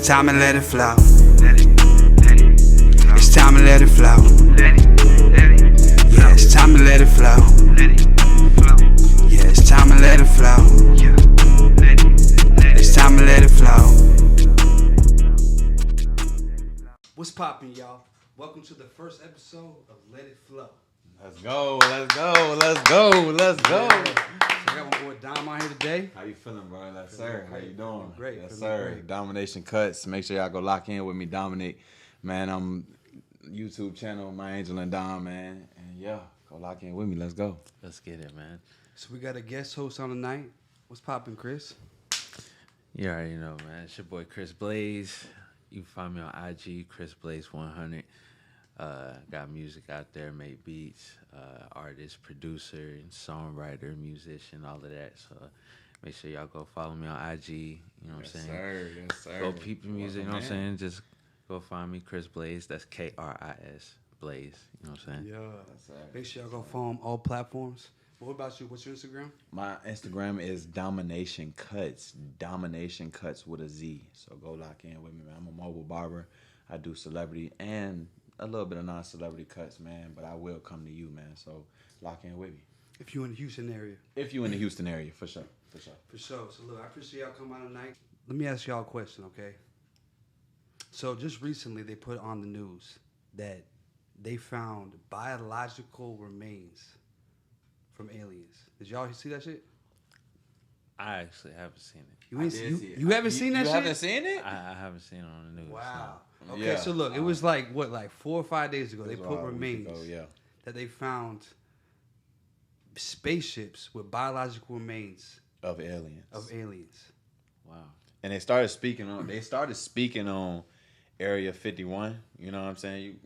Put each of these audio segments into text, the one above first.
Time to let it flow. It's time to let it flow. Yeah, it's time to let it flow. Yeah, it's time to let it flow. It's time to let it flow. What's poppin', y'all? Welcome to the first episode of Let It Flow. Let's go. I got my boy Dom out here today. How you feeling, bro? Yes, sir. How you doing? Great. Yes, sir. Great. Domination Cuts. Make sure y'all go lock in with me, Dominate. Man, I'm YouTube channel, My Angel and Dom, man. And yeah, go lock in with me. Let's go. Let's get it, man. So we got a guest host on tonight. What's poppin', Kris? You already know, man. It's your boy Kris Blaze. You can find me on IG, Kris Blaze 100. Got music out there, make beats, artist, producer, and songwriter, musician, all of that. So make sure y'all go follow me on IG. You know what I'm saying? Yes, sir. Go peep the music. You know what I'm saying? Just go find me, Kris Blaze. That's Kris Blaze. You know what I'm saying? Yeah. Make sure y'all go follow all platforms. What about you? What's your Instagram? My Instagram is Domination Cuts. Domination Cuts with a Z. So go lock in with me, man. I'm a mobile barber. I do celebrity and a little bit of non-celebrity cuts, man, but I will come to you, man. So lock in with me. If you in the Houston area. For sure. So look, I appreciate y'all coming out tonight. Let me ask y'all a question, okay? So just recently they put on the news that they found biological remains from aliens. Did y'all see that shit? I actually haven't seen it. You haven't seen that shit? You haven't seen it? I haven't seen it on the news. Wow. No. Okay, so look, it was like 4 or 5 days ago. They put remains that they found spaceships with biological remains of aliens. Wow. And they started speaking on Area 51. You know what I'm saying?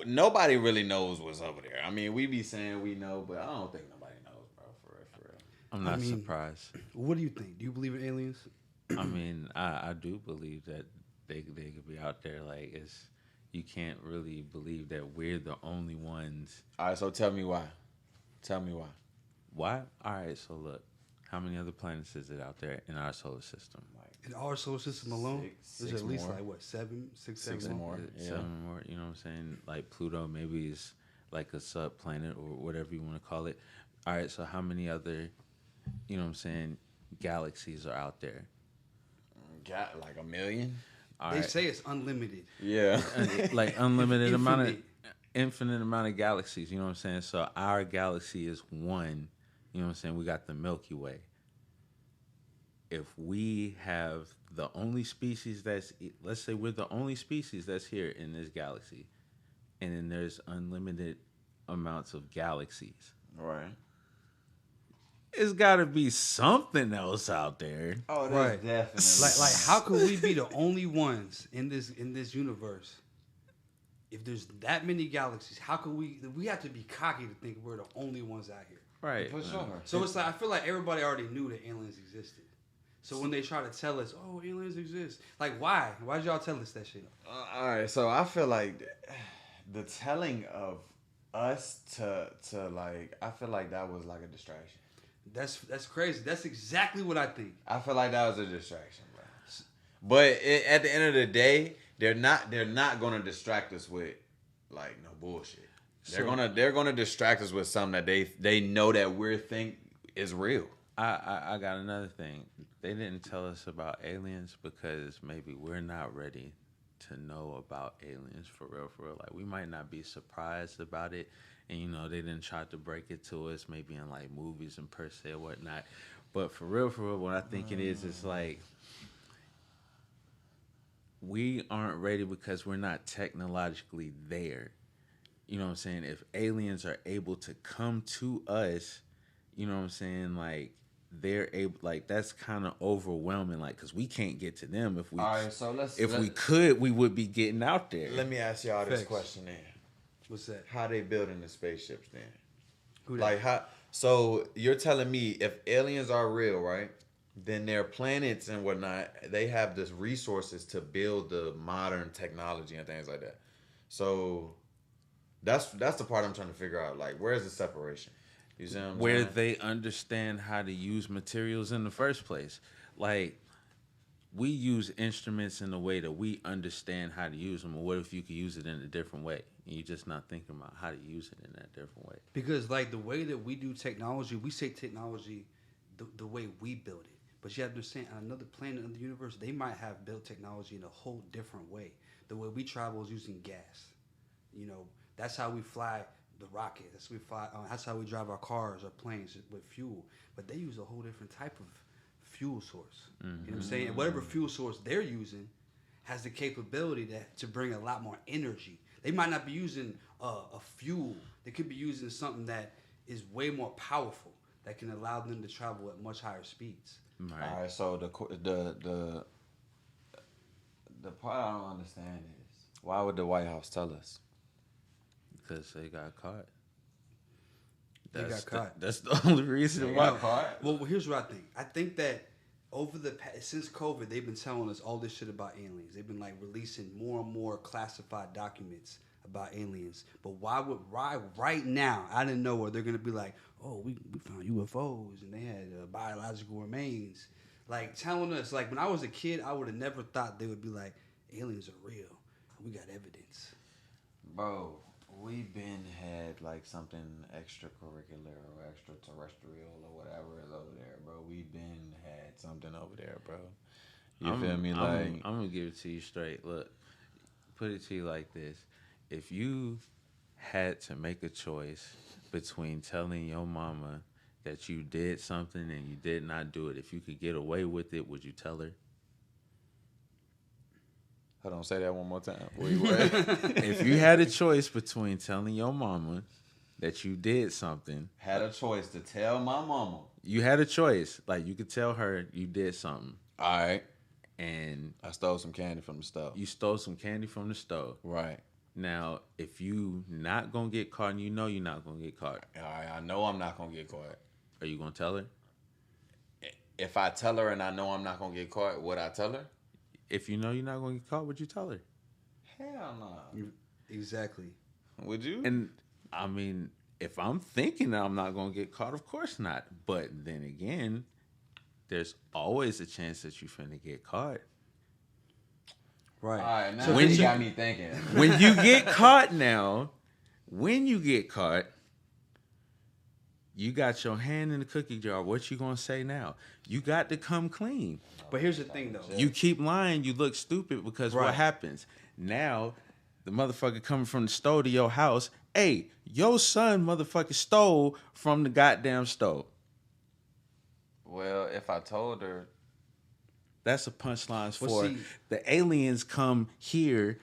Nobody really knows what's over there. I mean, we be saying we know, but I don't think nobody knows, bro. For real. I'm not surprised. What do you think? Do you believe in aliens? I mean, I do believe that they could be out there. Like, you can't really believe that we're the only ones. All right, so tell me why. Why? All right, so look, how many other planets is it out there in our solar system? In our solar system alone, there's at least more. seven more. Yeah. 7 more. You know what I'm saying? Like Pluto maybe is like a subplanet or whatever you want to call it. All right, so how many other, you know what I'm saying, galaxies are out there? Got like 1 million. They say it's unlimited. Yeah. Like unlimited infinite amount of galaxies, you know what I'm saying? So our galaxy is one, you know what I'm saying? We got the Milky Way. If we have the only species let's say we're the only species that's here in this galaxy, and then there's unlimited amounts of galaxies. Right. It's got to be something else out there. Oh, that's definitely. Like, how could we be the only ones in this universe? If there's that many galaxies, how could we have to be cocky to think we're the only ones out here? Right. For sure. So it's like, I feel like everybody already knew that aliens existed. So when they try to tell us, oh, aliens exist, like, why? Why did y'all tell us that shit? All right, so I feel like the telling of us to like, I feel like that was like a distraction. That's crazy. That's exactly what I think. I feel like that was a distraction, bro. But at the end of the day, they're not going to distract us with like no bullshit. They're gonna distract us with something that they know that we think is real. I got another thing. They didn't tell us about aliens because maybe we're not ready to know about aliens for real. Like, we might not be surprised about it. And, you know, they didn't try to break it to us maybe in, like, movies and per se or whatnot. But for real, what I think it is like, we aren't ready because we're not technologically there. You know what I'm saying? If aliens are able to come to us, you know what I'm saying, like, they're able, like, that's kind of overwhelming, like, because we can't get to them. If we, all right, so we could, we would be getting out there. Let me ask y'all this question then. What's that? How they building the spaceships then? Who that? Like, how? So you're telling me if aliens are real, right? Then their planets and whatnot, they have the resources to build the modern technology and things like that. So that's the part I'm trying to figure out. Like, where's the separation? You see what I'm where saying? they understand how to use materials in the first place. Like, we use instruments in a way that we understand how to use them. Or what if you could use it in a different way? And you're just not thinking about how to use it in that different way. Because like the way that we do technology, we say technology the way we build it. But you have to understand, on another planet in the universe, they might have built technology in a whole different way. The way we travel is using gas. You know, that's how we fly the rocket. That's how we drive our cars or planes with fuel. But they use a whole different type of fuel source. You know what I'm saying? And whatever fuel source they're using has the capability to bring a lot more energy. They might not be using a fuel. They could be using something that is way more powerful that can allow them to travel at much higher speeds. Right. All right. So the part I don't understand is why would the White House tell us? Because they got caught. They got caught. That's the only reason why. Well, here's what I think. I think that since COVID, they've been telling us all this shit about aliens. They've been like releasing more and more classified documents about aliens. But why right now, out of nowhere, they're gonna be like, oh, we found UFOs and they had biological remains. Like telling us, like when I was a kid, I would have never thought they would be like, aliens are real. We got evidence. Bro, we been had like something extracurricular or extraterrestrial or whatever is over there, bro. We been had something over there, bro. You feel me? Like I'm gonna give it to you straight. Look, put it to you like this: if you had to make a choice between telling your mama that you did something and you did not do it, if you could get away with it, would you tell her? Hold on, say that one more time. If you had a choice between telling your mama that you did something, had a choice to tell my mama. You had a choice. Like you could tell her you did something. All right. And I stole some candy from the stove. You stole some candy from the stove. Right. Now, if you not gonna get caught and you know you're not gonna get caught. All right, I know I'm not gonna get caught. Are you gonna tell her? If I tell her and I know I'm not gonna get caught, would I tell her? If you know you're not gonna get caught, would you tell her? Hell no. Exactly. Would you? And I mean, if I'm thinking that I'm not gonna get caught, of course not. But then again, there's always a chance that you're finna get caught. Right. All right, now so when you got me thinking. When you get caught now, you got your hand in the cookie jar. What you gonna say now? You got to come clean. But here's the thing, though. You keep lying, you look stupid because what happens? Now, the motherfucker coming from the store to your house, hey, your son motherfucker stole from the goddamn store. Well, if I told her. That's a punchline for the aliens come here,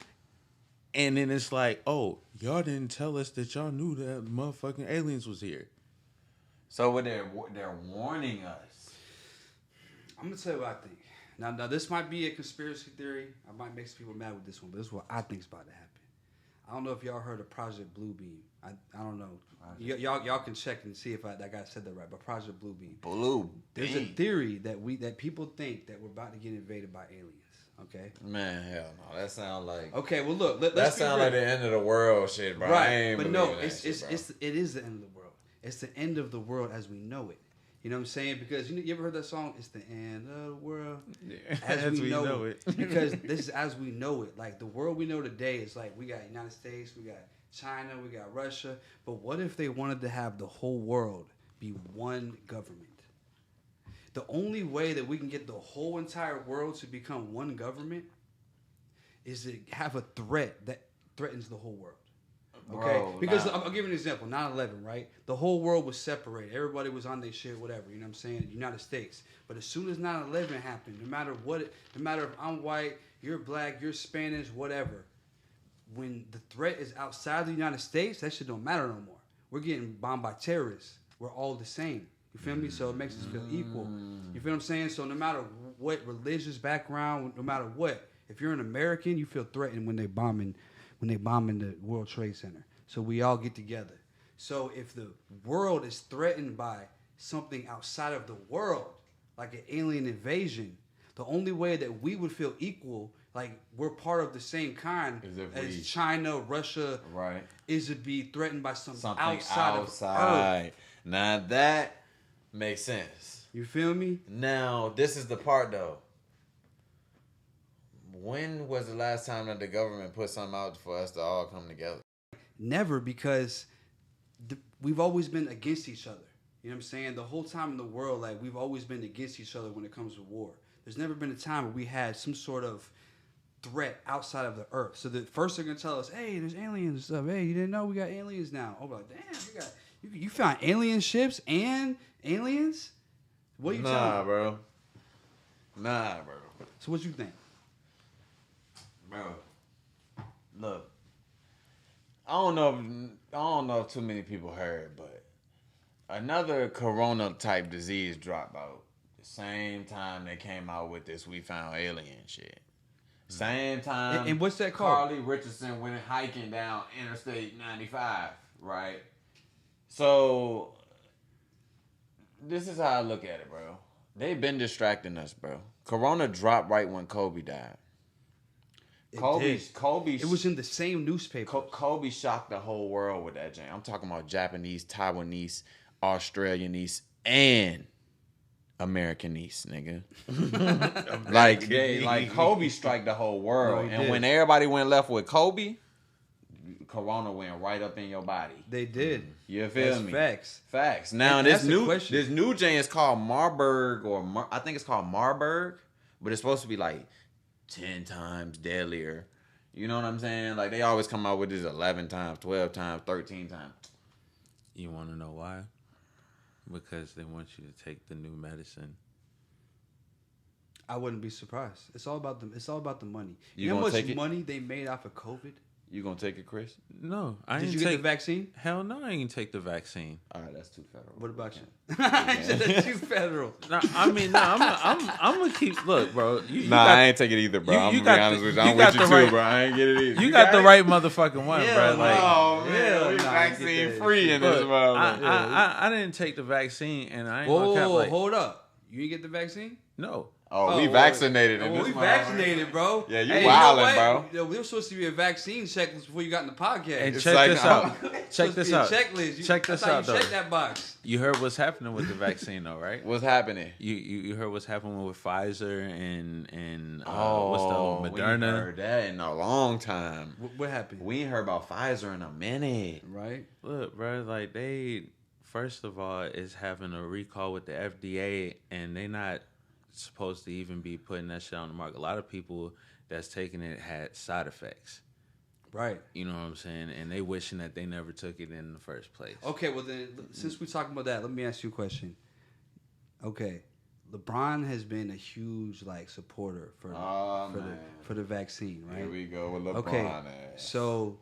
and then it's like, oh, y'all didn't tell us that y'all knew that motherfucking aliens was here. So they're warning us. I'm gonna tell you what I think. Now this might be a conspiracy theory. I might make some people mad with this one, but this is what I think is about to happen. I don't know if y'all heard of Project Bluebeam. I don't know. Y'all can check and see if that guy said that right. But Project Bluebeam. There's a theory that people think that we're about to get invaded by aliens. Okay. Man, hell no. That sounds like. Okay, well look. That sounds like the end of the world shit, bro. Right. I ain't but no, it is the end of the world. It's the end of the world as we know it. You know what I'm saying? Because you ever heard that song? It's the end of the world as we know it. Because this is as we know it. Like the world we know today is like we got United States, we got China, we got Russia. But what if they wanted to have the whole world be one government? The only way that we can get the whole entire world to become one government is to have a threat that threatens the whole world. Okay, Bro, because I'll give you an example. 9/11, right? The whole world was separated. Everybody was on their shit, whatever. You know what I'm saying? United States. But as soon as 9/11 happened, no matter if I'm white, you're black, you're Spanish, whatever. When the threat is outside the United States, that shit don't matter no more. We're getting bombed by terrorists. We're all the same. You feel me? So it makes us feel equal. You feel what I'm saying? So no matter what religious background, no matter what, if you're an American, you feel threatened when they bombing the World Trade Center. So we all get together. So if the world is threatened by something outside of the world, like an alien invasion, the only way that we would feel equal, like we're part of the same kind as China, Russia, right, is to be threatened by something outside of Earth. Now that makes sense. You feel me? Now, this is the part though. When was the last time that the government put something out for us to all come together? Never, because we've always been against each other. You know what I'm saying? The whole time in the world, like, we've always been against each other when it comes to war. There's never been a time where we had some sort of threat outside of the earth. So the first they're gonna tell us, hey, there's aliens and stuff. Hey, you didn't know we got aliens now? Oh, we're like, damn, you found alien ships and aliens? What you telling me? Bro. Nah, bro. So what you think? Bro. Look. I don't know if too many people heard, but another corona type disease dropped out the same time they came out with this we found alien shit. Same time. And what's that called? Carly Richardson went hiking down Interstate 95, right? So this is how I look at it, bro. They've been distracting us, bro. Corona dropped right when Kobe died. Kobe. It was in the same newspaper. Kobe shocked the whole world with that jam. I'm talking about Japanese, Taiwanese, Australianese, and Americanese, nigga. like Kobe struck the whole world, and when everybody went left with Kobe, Corona went right up in your body. They did. You feel That's me? Facts. Now this new jam is called Marburg, I think it's called Marburg, but it's supposed to be like 10 times deadlier. You know what I'm saying? Like, they always come out with this 11 times, 12 times, 13 times. You want to know why? Because they want you to take the new medicine. I wouldn't be surprised. It's all about the money. You know how gonna much take it? money they made off of COVID? You gonna take it, Kris? No, Did you get the vaccine? Hell no, I ain't take the vaccine. All right, that's too federal. What about you? I said that's too federal. No, I mean, no, I'm gonna keep. Look, bro. I ain't take it either, bro. I'm gonna be honest with you. I'm with you too, bro. I ain't get it either. You got the right motherfucking one, bro. Like, oh man, we vaccine free in this world. I didn't take the vaccine, and I ain't gonna cap, like, hold up. You didn't get the vaccine? No. Oh, we vaccinated. We vaccinated, bro. Yeah, you wildin', bro. Yo, there was supposed to be a vaccine checklist before you got in the podcast. And check this out. Check this out. Checklist. Check this out, though. Check that box. You heard what's happening with the vaccine, though, right? What's happening? You heard what's happening with Pfizer and what's the Moderna? We ain't heard that in a long time. What happened? We ain't heard about Pfizer in a minute. Right. Look, bro, like, they first of all is having a recall with the FDA, and they not supposed to even be putting that shit on the market. A lot of people that's taking it had side effects. Right. You know what I'm saying? And they wishing that they never took it in the first place. Okay, well then, since we're talking about that, let me ask you a question. Okay, LeBron has been a huge supporter for the vaccine, right? Here we go with LeBron. Okay, so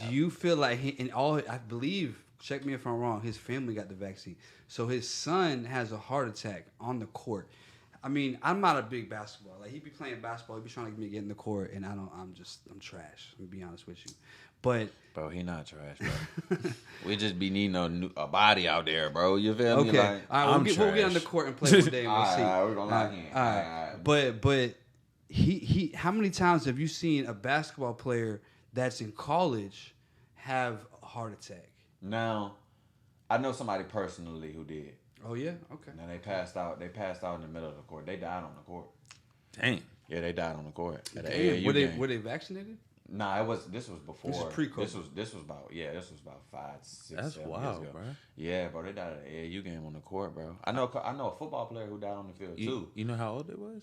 do you feel like I believe, check me if I'm wrong, his family got the vaccine. So his son has a heart attack on the court. I mean, I'm not a big basketball. Like, he be playing basketball, he be trying to get me to get in the court, and I'm trash. I'm gonna be honest with you. But bro, he not trash, bro. We just be needing a body out there, bro. You feel me? Okay, Like, all right, we'll get on the court and play one day, and we'll see. All right, we're gonna lock in. All right. But he how many times have you seen a basketball player that's in college have a heart attack? Now, I know somebody personally who did. Oh yeah, okay. Now they passed out. They passed out in the middle of the court. They died on the court. Dang. Yeah, they died on the court. Damn. Were they vaccinated? Nah, this was before. This was pre-COVID. This was about 5, 6. That's 7 wild, years ago. bro. Yeah, bro, they died at an AAU game on the court, bro. I know a football player who died on the field too. You know how old it was?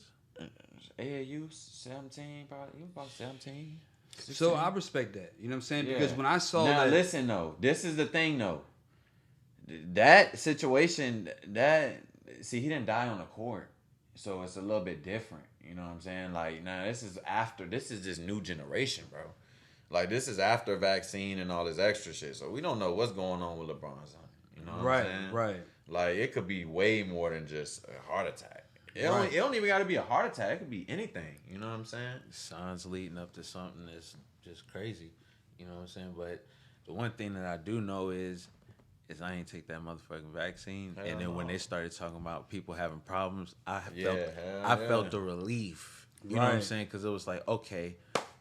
AAU 17, probably. He was about 17. 16. So I respect that. You know what I'm saying? Yeah. Because when I saw now, that, listen though, this is the thing though. That situation, he didn't die on the court, so it's a little bit different. You know what I'm saying? Like, now this is this new generation, bro. Like, this is after vaccine and all this extra shit. So we don't know what's going on with LeBron's son. You know what I'm saying? Right. Like, it could be way more than just a heart attack. It don't even got to be a heart attack. It could be anything. You know what I'm saying? Signs leading up to something that's just crazy. You know what I'm saying? But the one thing that I do know is I ain't take that motherfucking vaccine. Hell and then when no. they started talking about people having problems, I Yeah. felt the relief. You know what I'm saying? Because it was like, okay,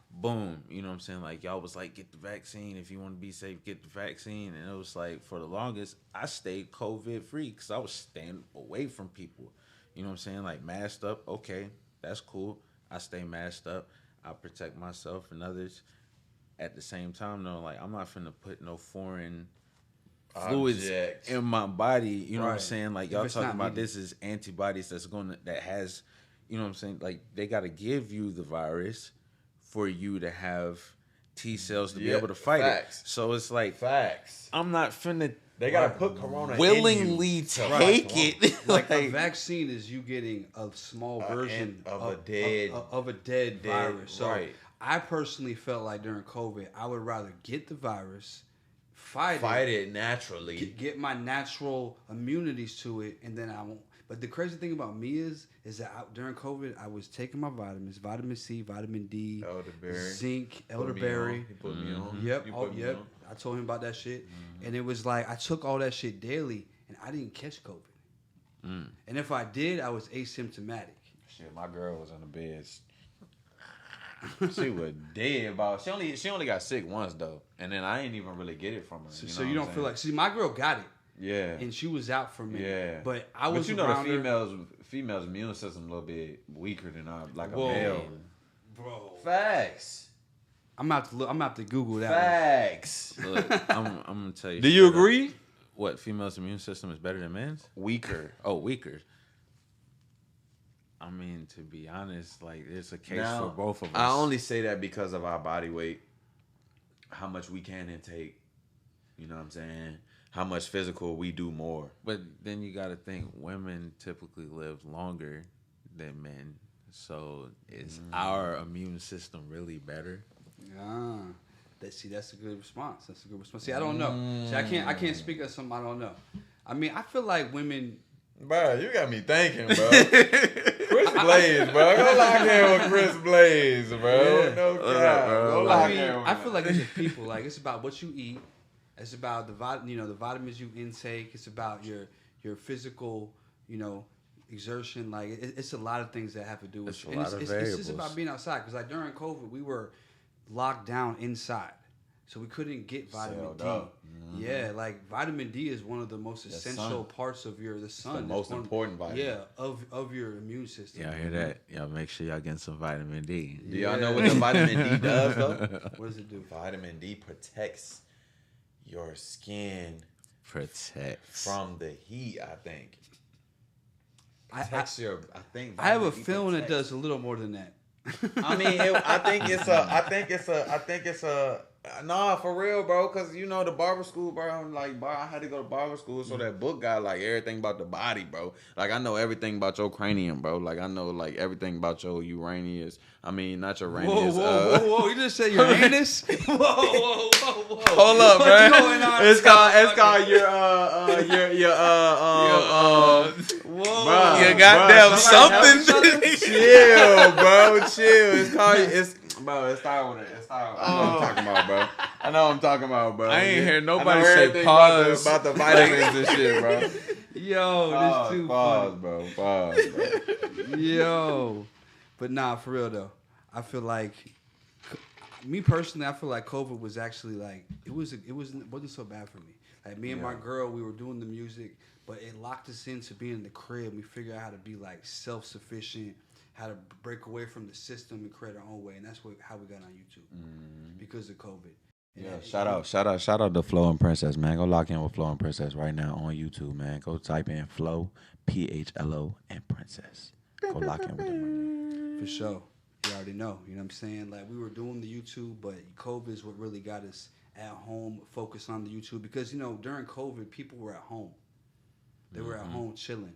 boom. You know what I'm saying? Like, y'all was like, get the vaccine. If you want to be safe, get the vaccine. And it was like, for the longest, I stayed COVID free because I was staying away from people. You know what I'm saying? Like, masked up, okay, that's cool. I stay masked up. I protect myself and others. At the same time, though, like I'm not finna put no foreign fluids in my body. You know what I'm saying? Like y'all talking about this is antibodies that has, you know what I'm saying? Like they got to give you the virus for you to have T cells to be able to fight it. So it's like I'm not finna. They gotta put corona willingly in take it. Like a vaccine is you getting a small version of a dead virus. So I personally felt like during COVID, I would rather get the virus, fight it naturally, get my natural immunities to it, and then I won't. But the crazy thing about me is that during COVID, I was taking my vitamins, vitamin C, vitamin D, zinc, elderberry. He put me on. Yep. I told him about that shit. And it was like, I took all that shit daily, and I didn't catch COVID. And if I did, I was asymptomatic. Shit, my girl was on the bed. She was dead about. She only got sick once though, and then I ain't even really get it from her. So you don't feel like? See, my girl got it. Yeah. And she was out for me. Yeah. But I was. But you know the females immune system a little bit weaker than our like a male. Bro. Facts. I'm about to Google that. Facts. Look, I'm gonna tell you. Do you agree? What, females' immune system is better than men's? Weaker. Oh, weaker. I mean, to be honest, like there's a case for both of us. I only say that because of our body weight, how much we can intake. You know what I'm saying? How much physical we do more. But then you got to think women typically live longer than men. So is our immune system really better? Yeah. That's a good response. See, I don't know. See, I can't speak of something I don't know. I mean, I feel like women. Bro, you got me thinking, bro. Chris Blaze, bro. Go lock in with Chris Blaze, bro. Yeah. No cap. Go lock in with I feel like it's just people. Like it's about what you eat. It's about the vitamins you intake. It's about your physical, exertion. Like it's a lot of things that have to do with. It's just about being outside. Because like during COVID, we were locked down inside, so we couldn't get vitamin D. Yeah, like vitamin D is one of the most essential parts of the sun. It's the most important vitamin. Yeah, of your immune system. Y'all hear that? Y'all make sure y'all get some vitamin D. Do y'all know what the vitamin D does though? What does it do? Vitamin D protects your skin. Protects from the heat. I think. I have a feeling it does a little more than that. I mean, I think it's a. Nah, for real, bro. Cause the barber school, bro. Like, I had to go to barber school, so that book got like everything about the body, bro. Like, I know everything about your cranium, bro. Like, I know like everything about your Uranus. I mean, not your Uranus. Whoa! You just said Uranus? Whoa! Hold up, man. What's going on? It's called your Whoa! You goddamn something. Chill, bro. Chill. Bro, it started with it. I know what I'm talking about, bro. I ain't hear nobody say pause about the vitamins and shit, bro. Yo, this too funny. Pause, bro. Yo. But nah, for real though. I feel like, me personally, I feel like COVID was actually like, it wasn't so bad for me. Like me and my girl, we were doing the music, but it locked us into being in the crib. We figured out how to be like self-sufficient, how to break away from the system and create our own way, and that's how we got on YouTube because of COVID. And shout out to Phlo and Princess, man. Go lock in with Phlo and Princess right now on YouTube, man. Go type in Phlo, PHLO, and Princess. Go lock in with them right now. For sure. You already know. You know what I'm saying? Like, we were doing the YouTube, but COVID is what really got us at home, focused on the YouTube. Because, during COVID, people were at home. They were at home chilling.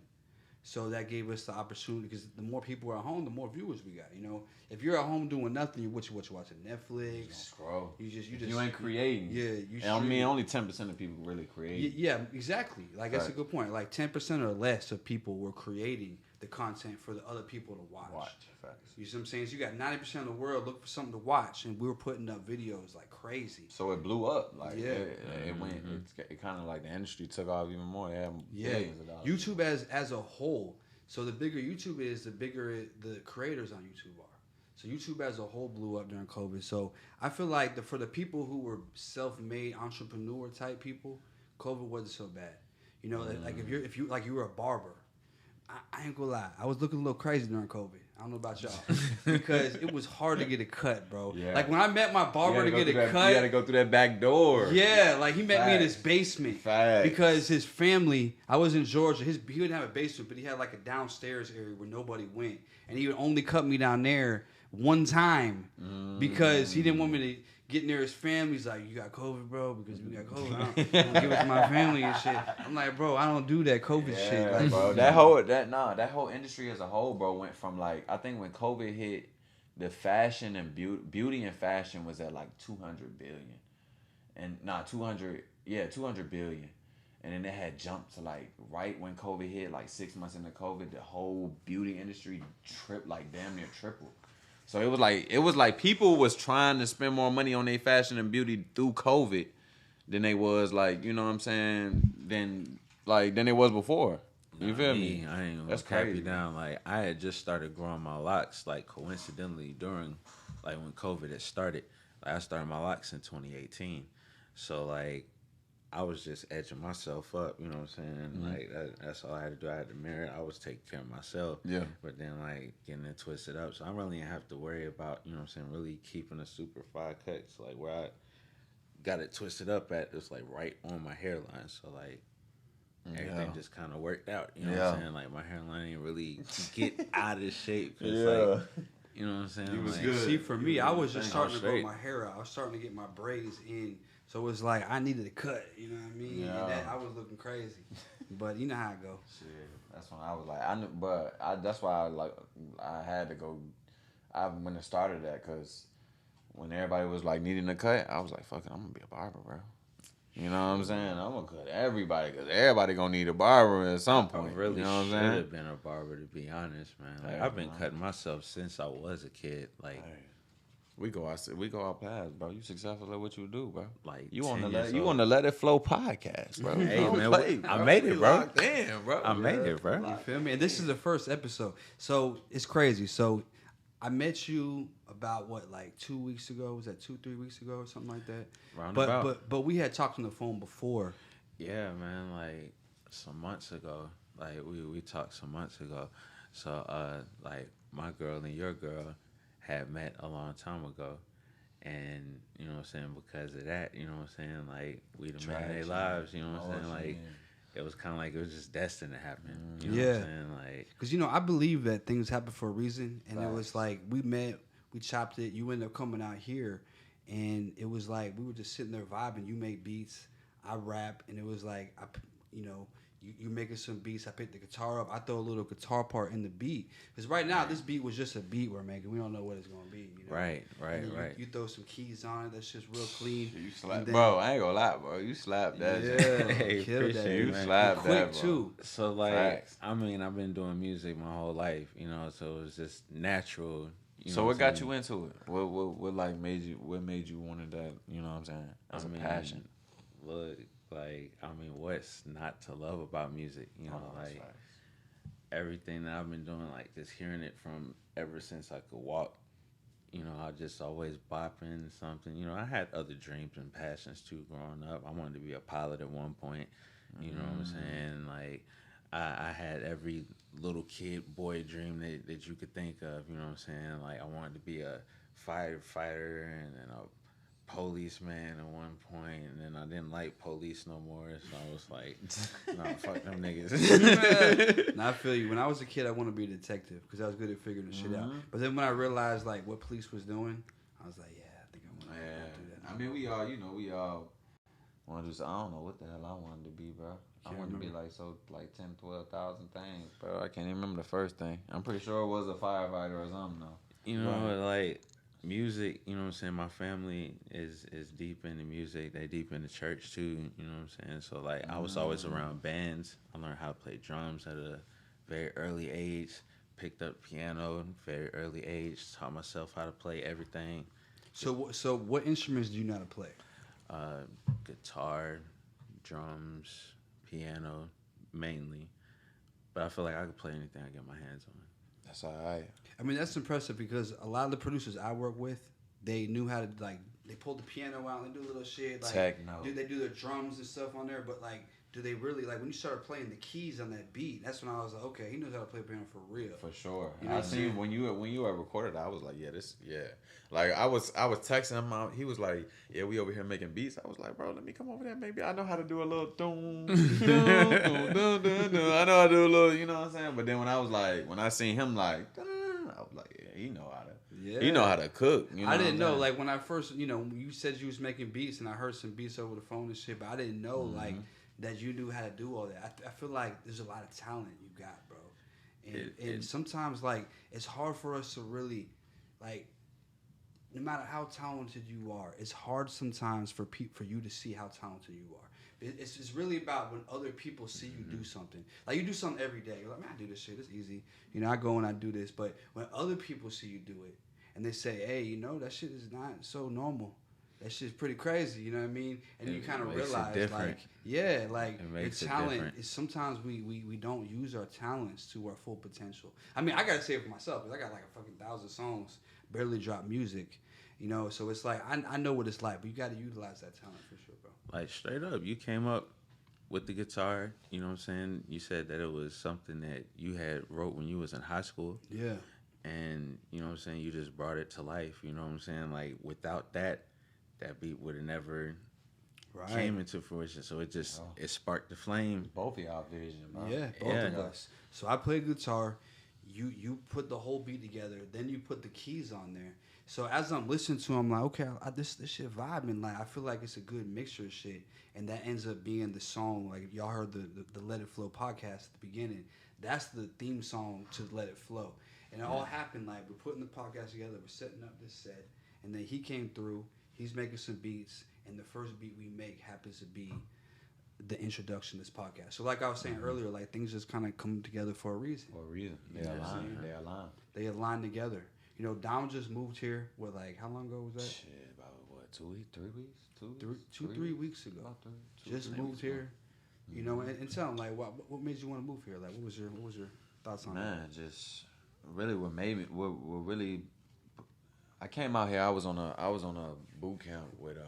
So that gave us the opportunity, because the more people were at home, the more viewers we got. If you're at home doing nothing, you watching Netflix. Scroll. You ain't creating. Yeah, I mean, only 10% of people really create. Yeah, exactly. Like that's a good point. Like 10% or less of people were creating the content for the other people to watch. Facts. You see what I'm saying? So you got 90% of the world look for something to watch, and we were putting up videos like crazy. So it blew up. Like it went. It kind of like the industry took off even more. Billions of dollars. YouTube as a whole. So the bigger YouTube is, the bigger the creators on YouTube are. So YouTube as a whole blew up during COVID. So I feel like for the people who were self-made entrepreneur type people, COVID wasn't so bad. Like if you were a barber. I ain't gonna lie. I was looking a little crazy during COVID. I don't know about y'all. Because it was hard to get a cut, bro. Yeah. Like, when I met my barber to get a cut. You gotta go through that back door. Yeah, like, he met me in his basement. Facts. Because his family, I was in Georgia. He didn't have a basement, but he had, like, a downstairs area where nobody went. And he would only cut me down there one time because he didn't want me to get near his family. He's like, you got COVID, bro? Because we got COVID. I don't give it to my family and shit. I'm like, bro, I don't do that COVID shit. Like, bro, that whole industry as a whole, bro, went from like, I think when COVID hit, the fashion and beauty and fashion was at like 200 billion. And 200 billion. And then it had jumped to like right when COVID hit, like 6 months into COVID, the whole beauty industry damn near tripled. So it was like people was trying to spend more money on their fashion and beauty through COVID than they was like, you know what I'm saying, than it was before. You feel me? I ain't gonna cap you down. Like, I had just started growing my locks, like, coincidentally during, like, when COVID had started. Like, I started my locks in 2018. So, like, I was just edging myself up, you know what I'm saying? Mm-hmm. Like, that's all I had to do. I had to mirror. I was taking care of myself. Yeah. But then, like, getting it twisted up. So I really didn't have to worry about, you know what I'm saying, really keeping a super fly cut. So, like, where I got it twisted up at, it's, like, right on my hairline. So, like, everything just kind of worked out. You know what I'm saying? Like, my hairline didn't really get out of shape. Cause, like, you know what I'm saying? It was like, good. See, for me, I was just starting to grow my hair out. I was starting to get my braids in. So it was like I needed a cut, you know what I mean? Yeah. And I was looking crazy, but you know how it go. Shit, that's when I was like, I knew, but that's why I had to go. I went and started that because when everybody was like needing a cut, I was like, fuck it, I'm gonna be a barber, bro. You know what I'm saying? I'm gonna cut everybody because everybody gonna need a barber at some point. I really you know what I'm should saying? have been a barber, to be honest, man. Like, I've been cutting myself since I was a kid. Like. We go out paths, bro. You successful at what you do, bro. Like, you on the Let It Flow podcast, bro. Hey, man, I made it, bro. Damn, bro. I made it, bro. You feel me? And this is the first episode, so it's crazy. So I met you about like 2 weeks ago. Was that 2-3 weeks ago or something like that? But we had talked on the phone before. Yeah, man. Like some months ago. Like we talked some months ago. So like my girl and your girl had met a long time ago, and you know what I'm saying, because of that, you know what I'm saying, like we the men in their lives, you know what I'm saying, like it was kind of like it was just destined to happen, you know what I'm saying, like, because I believe that things happen for a reason, and it was like we met, we chopped it, you ended up coming out here, and it was like we were just sitting there vibing. You make beats, I rap, and it was like you making some beats. I picked the guitar up. I throw a little guitar part in the beat. Because right now, this beat was just a beat we're making. We don't know what it's going to be. You know? Right. You throw some keys on it. That's just real clean. You slap, bro. I ain't gonna lie, bro. You slapped that. Yeah, hey, killed that. You slapped that, bro. Too. So like, I mean, I've been doing music my whole life, you know. So it was just natural. So what got you into it? What like made you? What made you wanted that? You know what I'm saying? As a passion. Look. Like, I mean, what's not to love about music? You know, like everything that I've been doing, like just hearing it from ever since I could walk. You know, I just always bopping something. You know, I had other dreams and passions too growing up. I wanted to be a pilot at one point. You know what I'm saying? Like, I had every little kid boy dream that you could think of. You know what I'm saying? Like, I wanted to be a firefighter and a policeman at one point, and then I didn't like police no more, so I was like, nah, fuck them niggas. Now I feel you. When I was a kid, I wanted to be a detective because I was good at figuring the shit out. But then when I realized like what police was doing, I was like, yeah, I think I want to do that. I mean, we all want to do. I don't know what the hell I wanted to be, bro. I wanted to be like 10, 12,000 things, bro. I can't even remember the first thing. I'm pretty sure it was a firefighter or something though. You know, like. Music, you know what I'm saying? My family is deep into music. They deep into church too, you know what I'm saying? So like I was always around bands. I learned how to play drums at a very early age. Picked up piano at a very early age. Taught myself how to play everything. So what instruments do you know how to play? Guitar, drums, piano, mainly. But I feel like I could play anything I get my hands on. That's all right. I mean, that's impressive because a lot of the producers I work with, they knew how to, like, they pulled the piano out and do a little shit. Like, techno. They do their drums and stuff on there, but, like, do they really like when you started playing the keys on that beat? That's when I was like, okay, he knows how to play piano for real. For sure. You know I seen when you had recorded, I was like, yeah. Like I was texting him out. He was like, yeah, we over here making beats. I was like, bro, let me come over there. Maybe I know how to do a little dun, dun, dun, dun, dun, dun. I know how to do a little, you know what I'm saying? But then when I seen him like, dun, I was like, yeah, he know how to. Yeah. He know how to cook. You know I didn't know, like when I first, you said you was making beats, and I heard some beats over the phone and shit, but I didn't know like that you knew how to do all that. I feel like there's a lot of talent you got, bro. And sometimes like it's hard for us to really like, no matter how talented you are, it's hard sometimes for you to see how talented you are. It's really about when other people see you do something. Like you do something every day. You're like, man, I do this shit. It's easy. I go and I do this. But when other people see you do it and they say, hey, that shit is not so normal. That shit's pretty crazy. You know what I mean? And you kind of realize, like, yeah, like your talent is sometimes we don't use our talents to our full potential. I mean, I gotta say it for myself because I got like a fucking 1,000 songs, barely drop music. So it's like I know what it's like, but you got to utilize that talent for sure, bro. Like straight up, you came up with the guitar. You know what I'm saying? You said that it was something that you had wrote when you was in high school. Yeah. And you know what I'm saying? You just brought it to life. You know what I'm saying? Like without that beat would have never came into fruition. So it just it sparked the flame. Both of y'all vision, bro. Yeah, both of us. So I played guitar. You put the whole beat together. Then you put the keys on there. So as I'm listening to him, I'm like, okay, this shit vibing. Like I feel like it's a good mixture of shit, and that ends up being the song. Like y'all heard the Let It Flow podcast at the beginning. That's the theme song to Let It Flow, and it all happened like we're putting the podcast together. We're setting up this set, and then he came through. He's making some beats, and the first beat we make happens to be the introduction to this podcast. So like I was saying earlier, like things just kind of come together for a reason. For a reason. They align together. Dom just moved here. What, like, how long ago was that? Shit, about what, 2 weeks, 3 weeks? 2 weeks? 3 weeks ago. About just moved here. And tell him, like, what made you want to move here? Like, what was your thoughts on that? Man, just really what made me, what really, I came out here, I was on a boot camp with a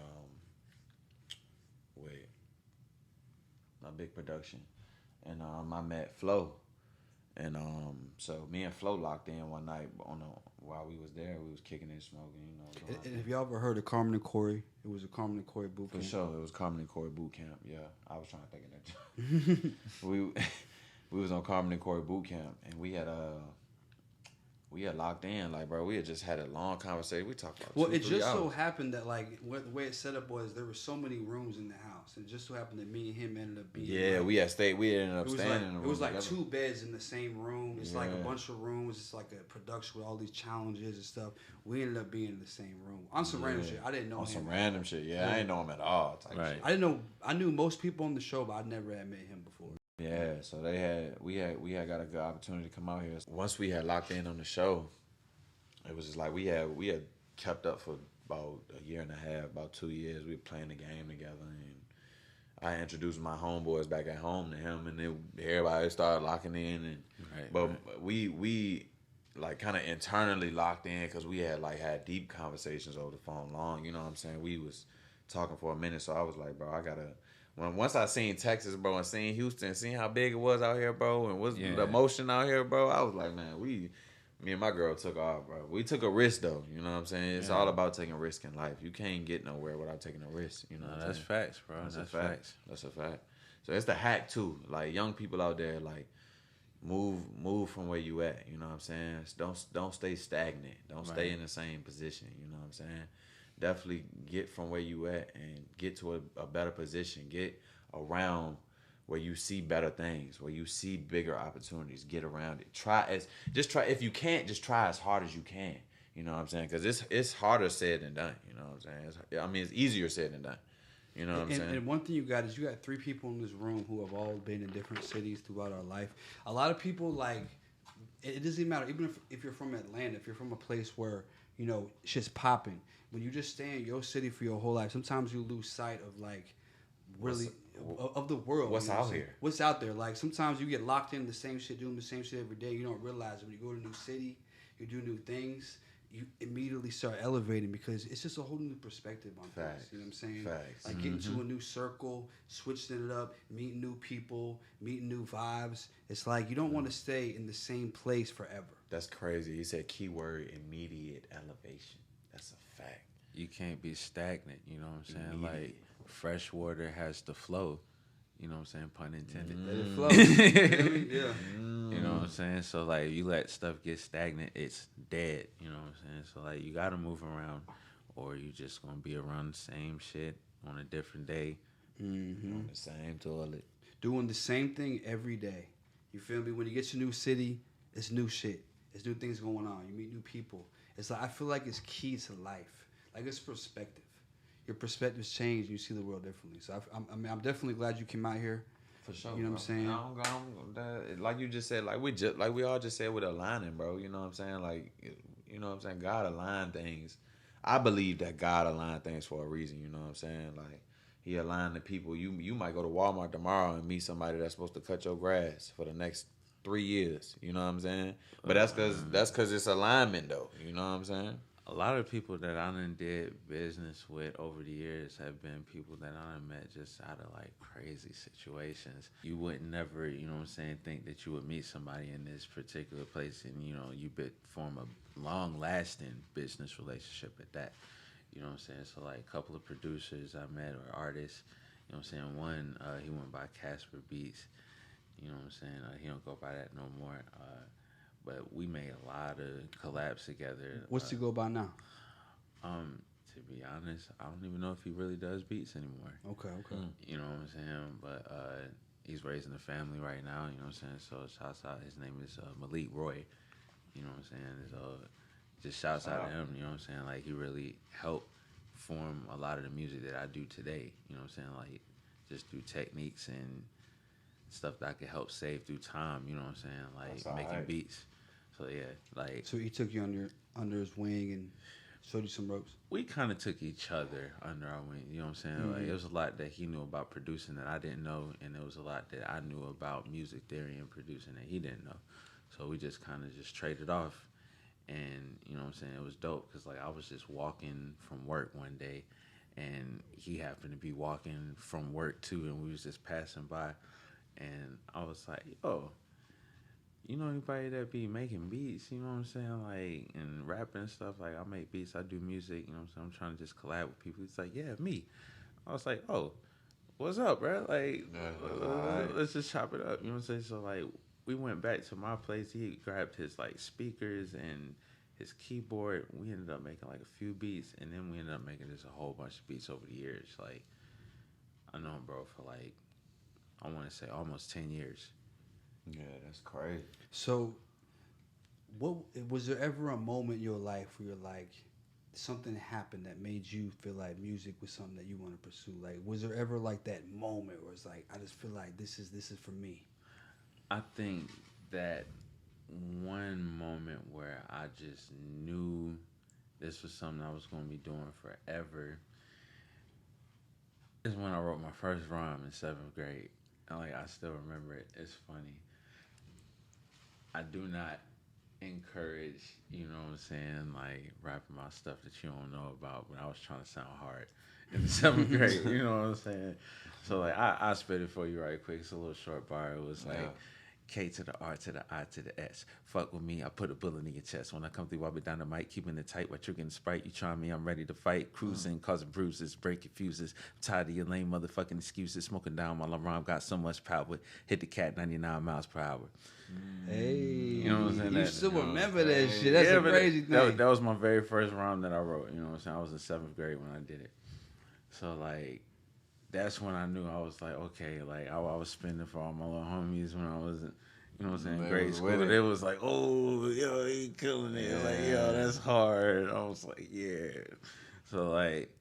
big production. And I met Phlo. And so me and Phlo locked in one night while we was there. We was kicking and smoking, And have y'all ever heard of Carmen and Corey? It was a Carmen and Corey boot camp. For sure, it was Carmen and Corey boot camp. Yeah, I was trying to think of that. we was on Carmen and Corey boot camp, and we had locked in, like, bro, we had just had a long conversation. We talked about it just so happened that, like, the way it set up was there were so many rooms in the house. And it just so happened that me and him ended up being... Yeah, we ended up staying in the room. It was like together. 2 beds in the same room. It's like a bunch of rooms. It's like a production with all these challenges and stuff. We ended up being in the same room. On some random shit. I didn't know him. On some random shit, I didn't know him at all. Right. Shit. I didn't know... I knew most people on the show, but I never had met him before. Yeah, so we had got a good opportunity to come out here. Once we had locked in on the show... It was just like we had kept up for about a year and a half, about 2 years. We were playing the game together, and I introduced my homeboys back at home to him, and then everybody started locking in. We like kind of internally locked in because we had deep conversations over the phone, long. You know what I'm saying? We was talking for a minute, so I was like, bro, I gotta. Once I seen Texas, bro, and seen Houston, seeing how big it was out here, bro, and what's the emotion out here, bro, I was like, man, me and my girl took off, bro. We took a risk, though. You know what I'm saying? It's all about taking a risk in life. You can't get nowhere without taking a risk. You know what I'm saying? That's facts, bro. That's a fact. That's a fact. So it's the hack, too. Like, young people out there, like, move from where you at. You know what I'm saying? Don't stay stagnant. Don't stay in the same position. You know what I'm saying? Definitely get from where you at and get to a better position. Get around where you see better things, where you see bigger opportunities. Get around it. If you can't, just try as hard as you can. You know what I'm saying? Because it's harder said than done. You know what I'm saying? It's easier said than done. You know what I'm saying? And one thing you got 3 people in this room who have all been in different cities throughout our life. A lot of people, like, it doesn't even matter. Even if you're from Atlanta, if you're from a place where, shit's popping, when you just stay in your city for your whole life, sometimes you lose sight of, like, really... of the world. What's out here? What's out there? Like, sometimes you get locked in the same shit, doing the same shit every day. You don't realize when you go to a new city, you do new things, you immediately start elevating because it's just a whole new perspective on things. You know what I'm saying? Facts. Like getting to a new circle, switching it up, meeting new people, meeting new vibes. It's like you don't want to stay in the same place forever. That's crazy. He said keyword immediate elevation. That's a fact. You can't be stagnant. You know what I'm saying? Immediate. Like fresh water has to flow. You know what I'm saying? Pun intended. Let it flow. You know what I mean? Yeah. You know what I'm saying? So like you let stuff get stagnant, it's dead. You know what I'm saying? So like you gotta move around, or you just gonna be around the same shit on a different day. On the same toilet. Doing the same thing every day. You feel me? When you get to a new city, it's new shit. There's new things going on. You meet new people. It's like I feel like it's key to life. Like it's perspective. Your perspectives change. And you see the world differently. So I'm definitely glad you came out here. For sure. You know what I'm saying? Like you just said, like we all just said with aligning, bro. You know what I'm saying? Like, you know what I'm saying? God aligned things. I believe that God aligned things for a reason. You know what I'm saying? Like He aligned the people. You might go to Walmart tomorrow and meet somebody that's supposed to cut your grass for the next 3 years. You know what I'm saying? But that's because it's alignment, though. You know what I'm saying? A lot of people that I done did business with over the years have been people that I done met just out of like crazy situations. You would never, you know what I'm saying, think that you would meet somebody in this particular place and, you know, you form a long-lasting business relationship at that. You know what I'm saying? So like a couple of producers I met or artists, you know what I'm saying? One, he went by Casper Beats. You know what I'm saying? He don't go by that no more. But we made a lot of collabs together. What's he go by now? To be honest, I don't even know if he really does beats anymore. Okay. You know what I'm saying? But he's raising a family right now. You know what I'm saying? So shouts out. His name is Malik Roy. You know what I'm saying? So just shouts out to him. You know what I'm saying? Like he really helped form a lot of the music that I do today. You know what I'm saying? Like just through techniques and stuff that I could help save through time. You know what I'm saying? Like That's making alright. beats. So yeah, like So he took you under his wing and showed you some ropes. we kind of took each other under our wing. You know what I'm saying? Like it was a lot that he knew about producing that I didn't know, and there was a lot that I knew about music theory and producing that he didn't know. So we just kind of just traded off, and you know what I'm saying? It was dope because like I was just walking from work one day, and he happened to be walking from work too, and we was just passing by, and I was like, yo. You know anybody that be making beats, you know what I'm saying, like, and rapping and stuff, like, I make beats, I do music, you know what I'm saying, I'm trying to just collab with people. He's like, yeah, me. I was like, oh, what's up, bro? Like, let's just chop it up, you know what I'm saying? So, like, we went back to my place, he grabbed his, like, speakers and his keyboard, we ended up making, like, a few beats, and then we ended up making just a whole bunch of beats over the years. Like, I know him, bro, for, like, I want to say almost 10 years. Yeah, that's crazy. So, what was there ever a moment in your life where you're like, something happened that made you feel like music was something that you want to pursue? Like, was there ever like that moment where it's like, I just feel like this is for me? I think that one moment where I just knew this was something I was going to be doing forever is when I wrote my first rhyme in 7th grade. And like I still remember it. It's funny. I do not encourage, you know what I'm saying, like rapping about stuff that you don't know about, but I was trying to sound hard in the 7th grade, you know what I'm saying? So like I spit it for you right quick. It's a little short bar. It was like K to the R to the I to the S. Fuck with me, I put a bullet in your chest. When I come through, I'll be down the mic, keeping it tight while you're getting Sprite. You try me, I'm ready to fight. Cruising, causing bruises, breaking fuses. I'm tired of your lame motherfucking excuses. Smoking down while I rhyme, got so much power. Hit the cat 99 miles per hour. Hey, you know what I'm saying? You still remember that shit. That's a crazy thing. That was my very first rhyme that I wrote. You know what I'm saying? I was in 7th grade when I did it. So, like, that's when I knew I was like, okay, like, I was spinning for all my little homies when I was, you know what I'm saying, in grade school. It was like, oh, yo, he killing it. Yeah. Like, yo, that's hard. I was like, yeah. So, like,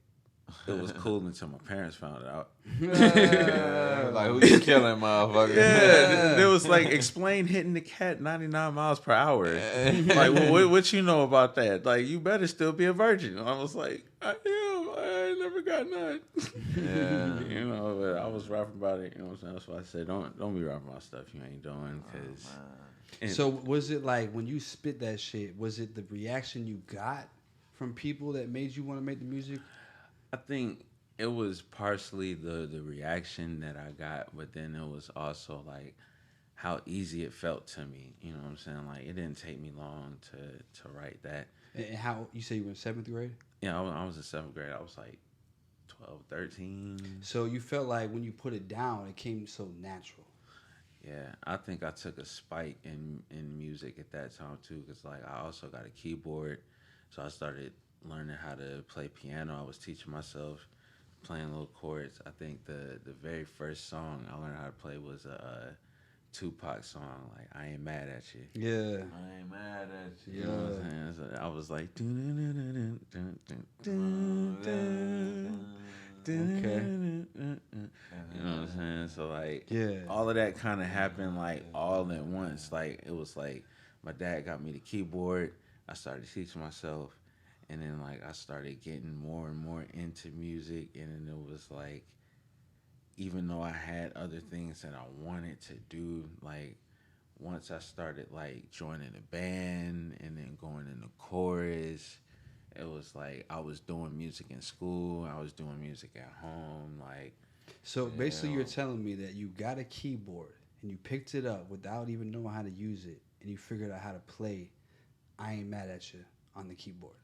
it was cool until my parents found out. Like, who you killing, motherfucker? Yeah, it was like, explain hitting the cat 99 miles per hour. Like, well, what you know about that? Like, you better still be a virgin. I was like, I am. I ain't never got none. Yeah. You know, but I was rapping about it. You know what I'm saying? That's why I said, don't be rapping about stuff you ain't doing, because And So was it like when you spit that shit? Was it the reaction you got from people that made you want to make the music? I think it was partially the reaction that I got, but then it was also like how easy it felt to me. You know what I'm saying? Like it didn't take me long to write that. And how you say you were in 7th grade? Yeah, I was in 7th grade. I was like 12, 13. So you felt like when you put it down, it came so natural. Yeah, I think I took a spike in music at that time too, because like I also got a keyboard, so I started learning how to play piano. I was teaching myself playing little chords. I think the very first song I learned how to play was a Tupac song, like "I Ain't Mad at You." Yeah. I ain't mad at you. Yeah. You know what I'm saying? So I was like, Okay. you know what I'm saying? So like, Yeah. all of that kind of happened like all at once. Like it was like my dad got me the keyboard. I started teaching myself, and then like I started getting more and more into music, and then it was like, even though I had other things that I wanted to do, like once I started like joining a band and then going in the chorus, it was like I was doing music in school, I was doing music at home, like. So basically, you're telling me that you got a keyboard and you picked it up without even knowing how to use it, and you figured out how to play "I Ain't Mad at You" on the keyboard.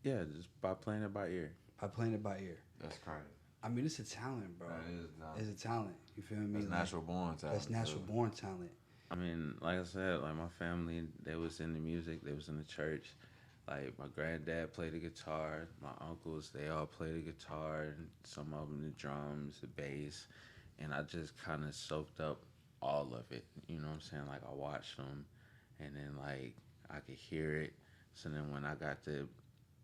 Yeah, just by playing it by ear. By playing it by ear. That's crazy. I mean, it's a talent, bro. That is not. It's a talent. You feel me? That's Like, natural born talent. That's natural born talent. I mean, like I said, like my family, they was in the music, they was in the church. Like my granddad played the guitar, my uncles, they all played the guitar, some of them the drums, the bass, and I just kind of soaked up all of it. You know what I'm saying? Like I watched them, and then like I could hear it. So then when I got to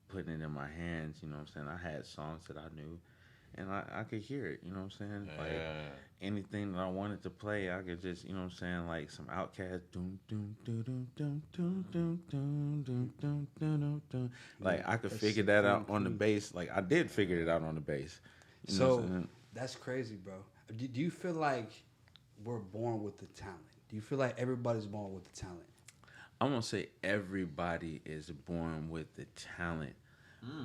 putting it in my hands, you know what I'm saying? I had songs that I knew, and I could hear it. You know what I'm saying? Yeah. Like anything that I wanted to play, I could just, you know what I'm saying, like some Outkast, doom doom doom doom doom doom doom doom doom doom doom doom. Like I could figure that out on the bass. Like I did figure it out on the bass. You know what I'm saying? That's crazy, bro. Do you feel like we're born with the talent? Do you feel like everybody's born with the talent? I'm gonna say everybody is born with the talent,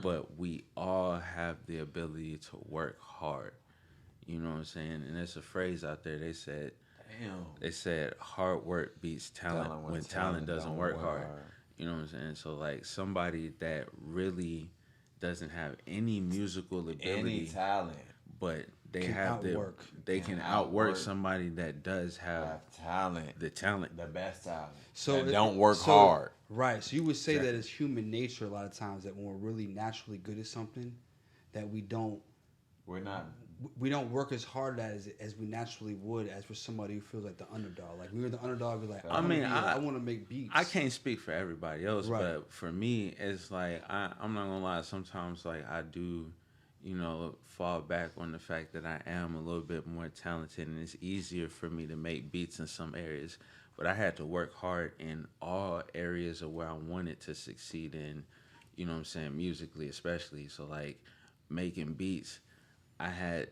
but we all have the ability to work hard. You know what I'm saying? And there's a phrase out there. They said hard work beats talent when talent doesn't work hard. You know what I'm saying? So like somebody that really doesn't have any musical ability, Any talent, but they Can have outwork. they can outwork somebody that does have talent, the talent. the best talent. So that don't work hard. Right. So you would say that it's human nature a lot of times that when we're really naturally good at something, that we don't work as hard as we naturally would as for somebody who feels like the underdog. Like we were the underdog, we're like, I want to make beats. I can't speak for everybody else, Right. but for me, it's like I'm not gonna lie. Sometimes like I do, you know, fall back on the fact that I am a little bit more talented, and it's easier for me to make beats in some areas. But I had to work hard in all areas of where I wanted to succeed in, you know what I'm saying, musically especially. So like making beats, I had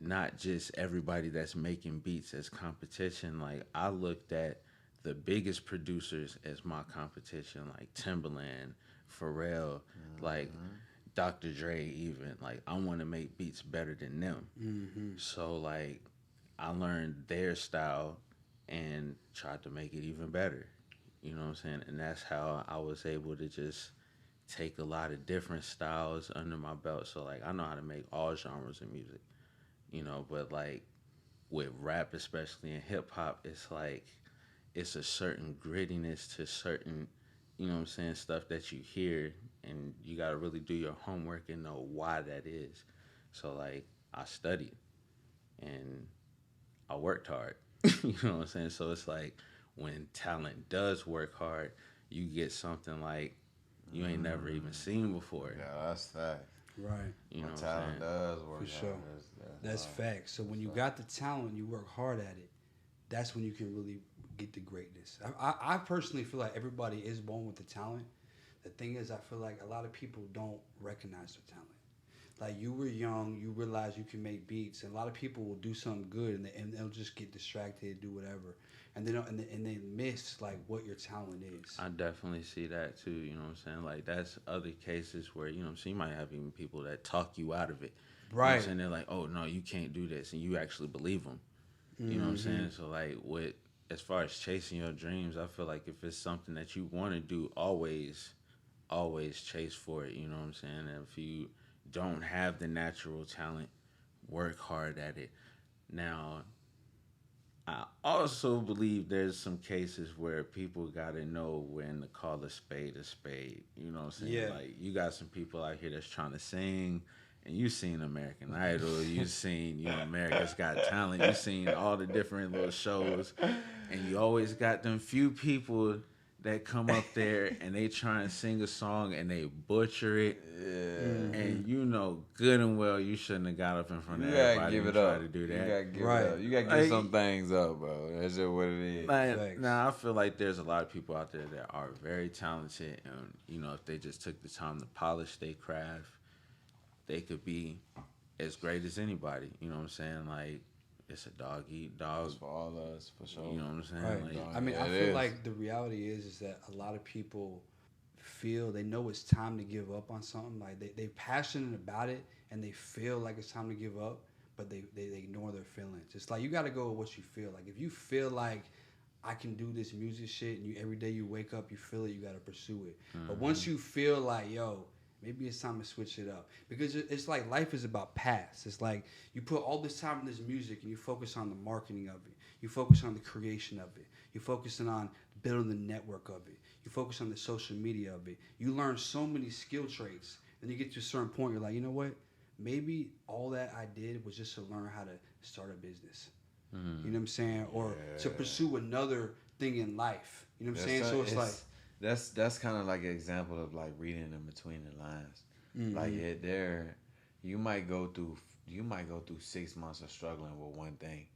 not just everybody that's making beats as competition. Like I looked at the biggest producers as my competition, like Timberland, Pharrell, like Dr. Dre even. Like I want to make beats better than them. So like I learned their style and tried to make it even better. You know what I'm saying? And that's how I was able to just take a lot of different styles under my belt. So like I know how to make all genres of music, you know, but like with rap, especially in hip hop, it's like it's a certain grittiness to certain, you know what I'm saying, stuff that you hear, and you got to really do your homework and know why that is. So like I studied and I worked hard. You know what I'm saying? So it's like when talent does work hard, you get something like you ain't never even seen before. Yeah, that's fact. Right. You know what I'm Talent saying? does work. For sure. hard. That's facts. So when you got the talent, you work hard at it. That's when you can really get the greatness. I personally feel like everybody is born with the talent. The thing is, I feel like a lot of people don't recognize their talent. like you were young, you realize you can make beats, and a lot of people will do something good, and they'll just get distracted, do whatever, and they miss like what your talent is. I definitely see that too. You know what I'm saying? Like that's other cases where you know what I'm saying. You might have even people that talk you out of it. You know what I'm saying? They're like, oh no, you can't do this, and you actually believe them. You know what I'm saying? So like with as far as chasing your dreams, I feel like if it's something that you want to do, always chase for it. You know what I'm saying? And if you don't have the natural talent, work hard at it. Now, I also believe there's some cases where people gotta know when to call a spade a spade. You know what I'm saying? Yeah. Like you got some people out here that's trying to sing, and you seen American Idol, you seen America's Got Talent, you seen all the different little shows, and you always got them few people that come up there and they try and sing a song and they butcher it. Yeah. And you know good and well you shouldn't have got up in front of everybody and tried to do that. You gotta give it up. You gotta give some things up, bro. That's just what it is. Now I feel like there's a lot of people out there that are very talented, and you know if they just took the time to polish their craft, they could be as great as anybody. You know what I'm saying? Like it's a dog eat dog. It's for all of us, for sure. You know what I'm saying? Right. Like, I mean, I feel like the reality is that a lot of people feel they know it's time to give up on something. Like they're passionate about it and they feel like it's time to give up, but they ignore their feelings. It's like you got to go with what you feel. Like if you feel like I can do this music shit, and every day you wake up, you feel it, you got to pursue it. Mm-hmm. But once you feel like, yo, maybe it's time to switch it up. Because it's like life is about paths. It's like you put all this time in this music and you focus on the marketing of it. You focus on the creation of it. You're focusing on building the network of it. You focus on the social media of it. You learn so many skill traits. Then you get to a certain point, you're like, you know what? Maybe all that I did was just to learn how to start a business. Mm. You know what I'm saying? Or to pursue another thing in life. You know what I'm saying? So it's like... That's kind of like an example of like reading in between the lines. Mm-hmm. Like you might go through 6 months of struggling with one thing,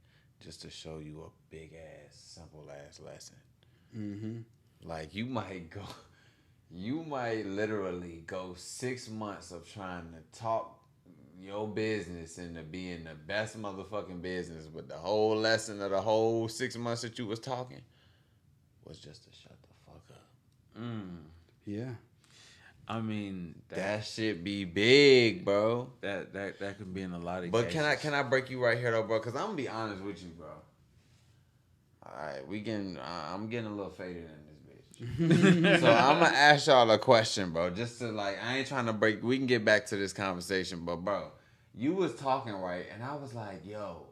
just to show you a big ass, simple ass lesson. Mm-hmm. Like you might literally go 6 months of trying to talk your business into being the best motherfucking business, but the whole lesson of the whole 6 months that you was talking was just to shut the fuck up. Mm. Yeah. I mean that shit be big, bro. That could be in a lot of but cases. Can I break you right here though, bro? Cause I'm gonna be honest with you, bro. Alright, I'm getting a little faded in this bitch. So I'm gonna ask y'all a question, bro. Just to like, I ain't trying to break, we can get back to this conversation, but bro, you was talking right, and I was like, yo,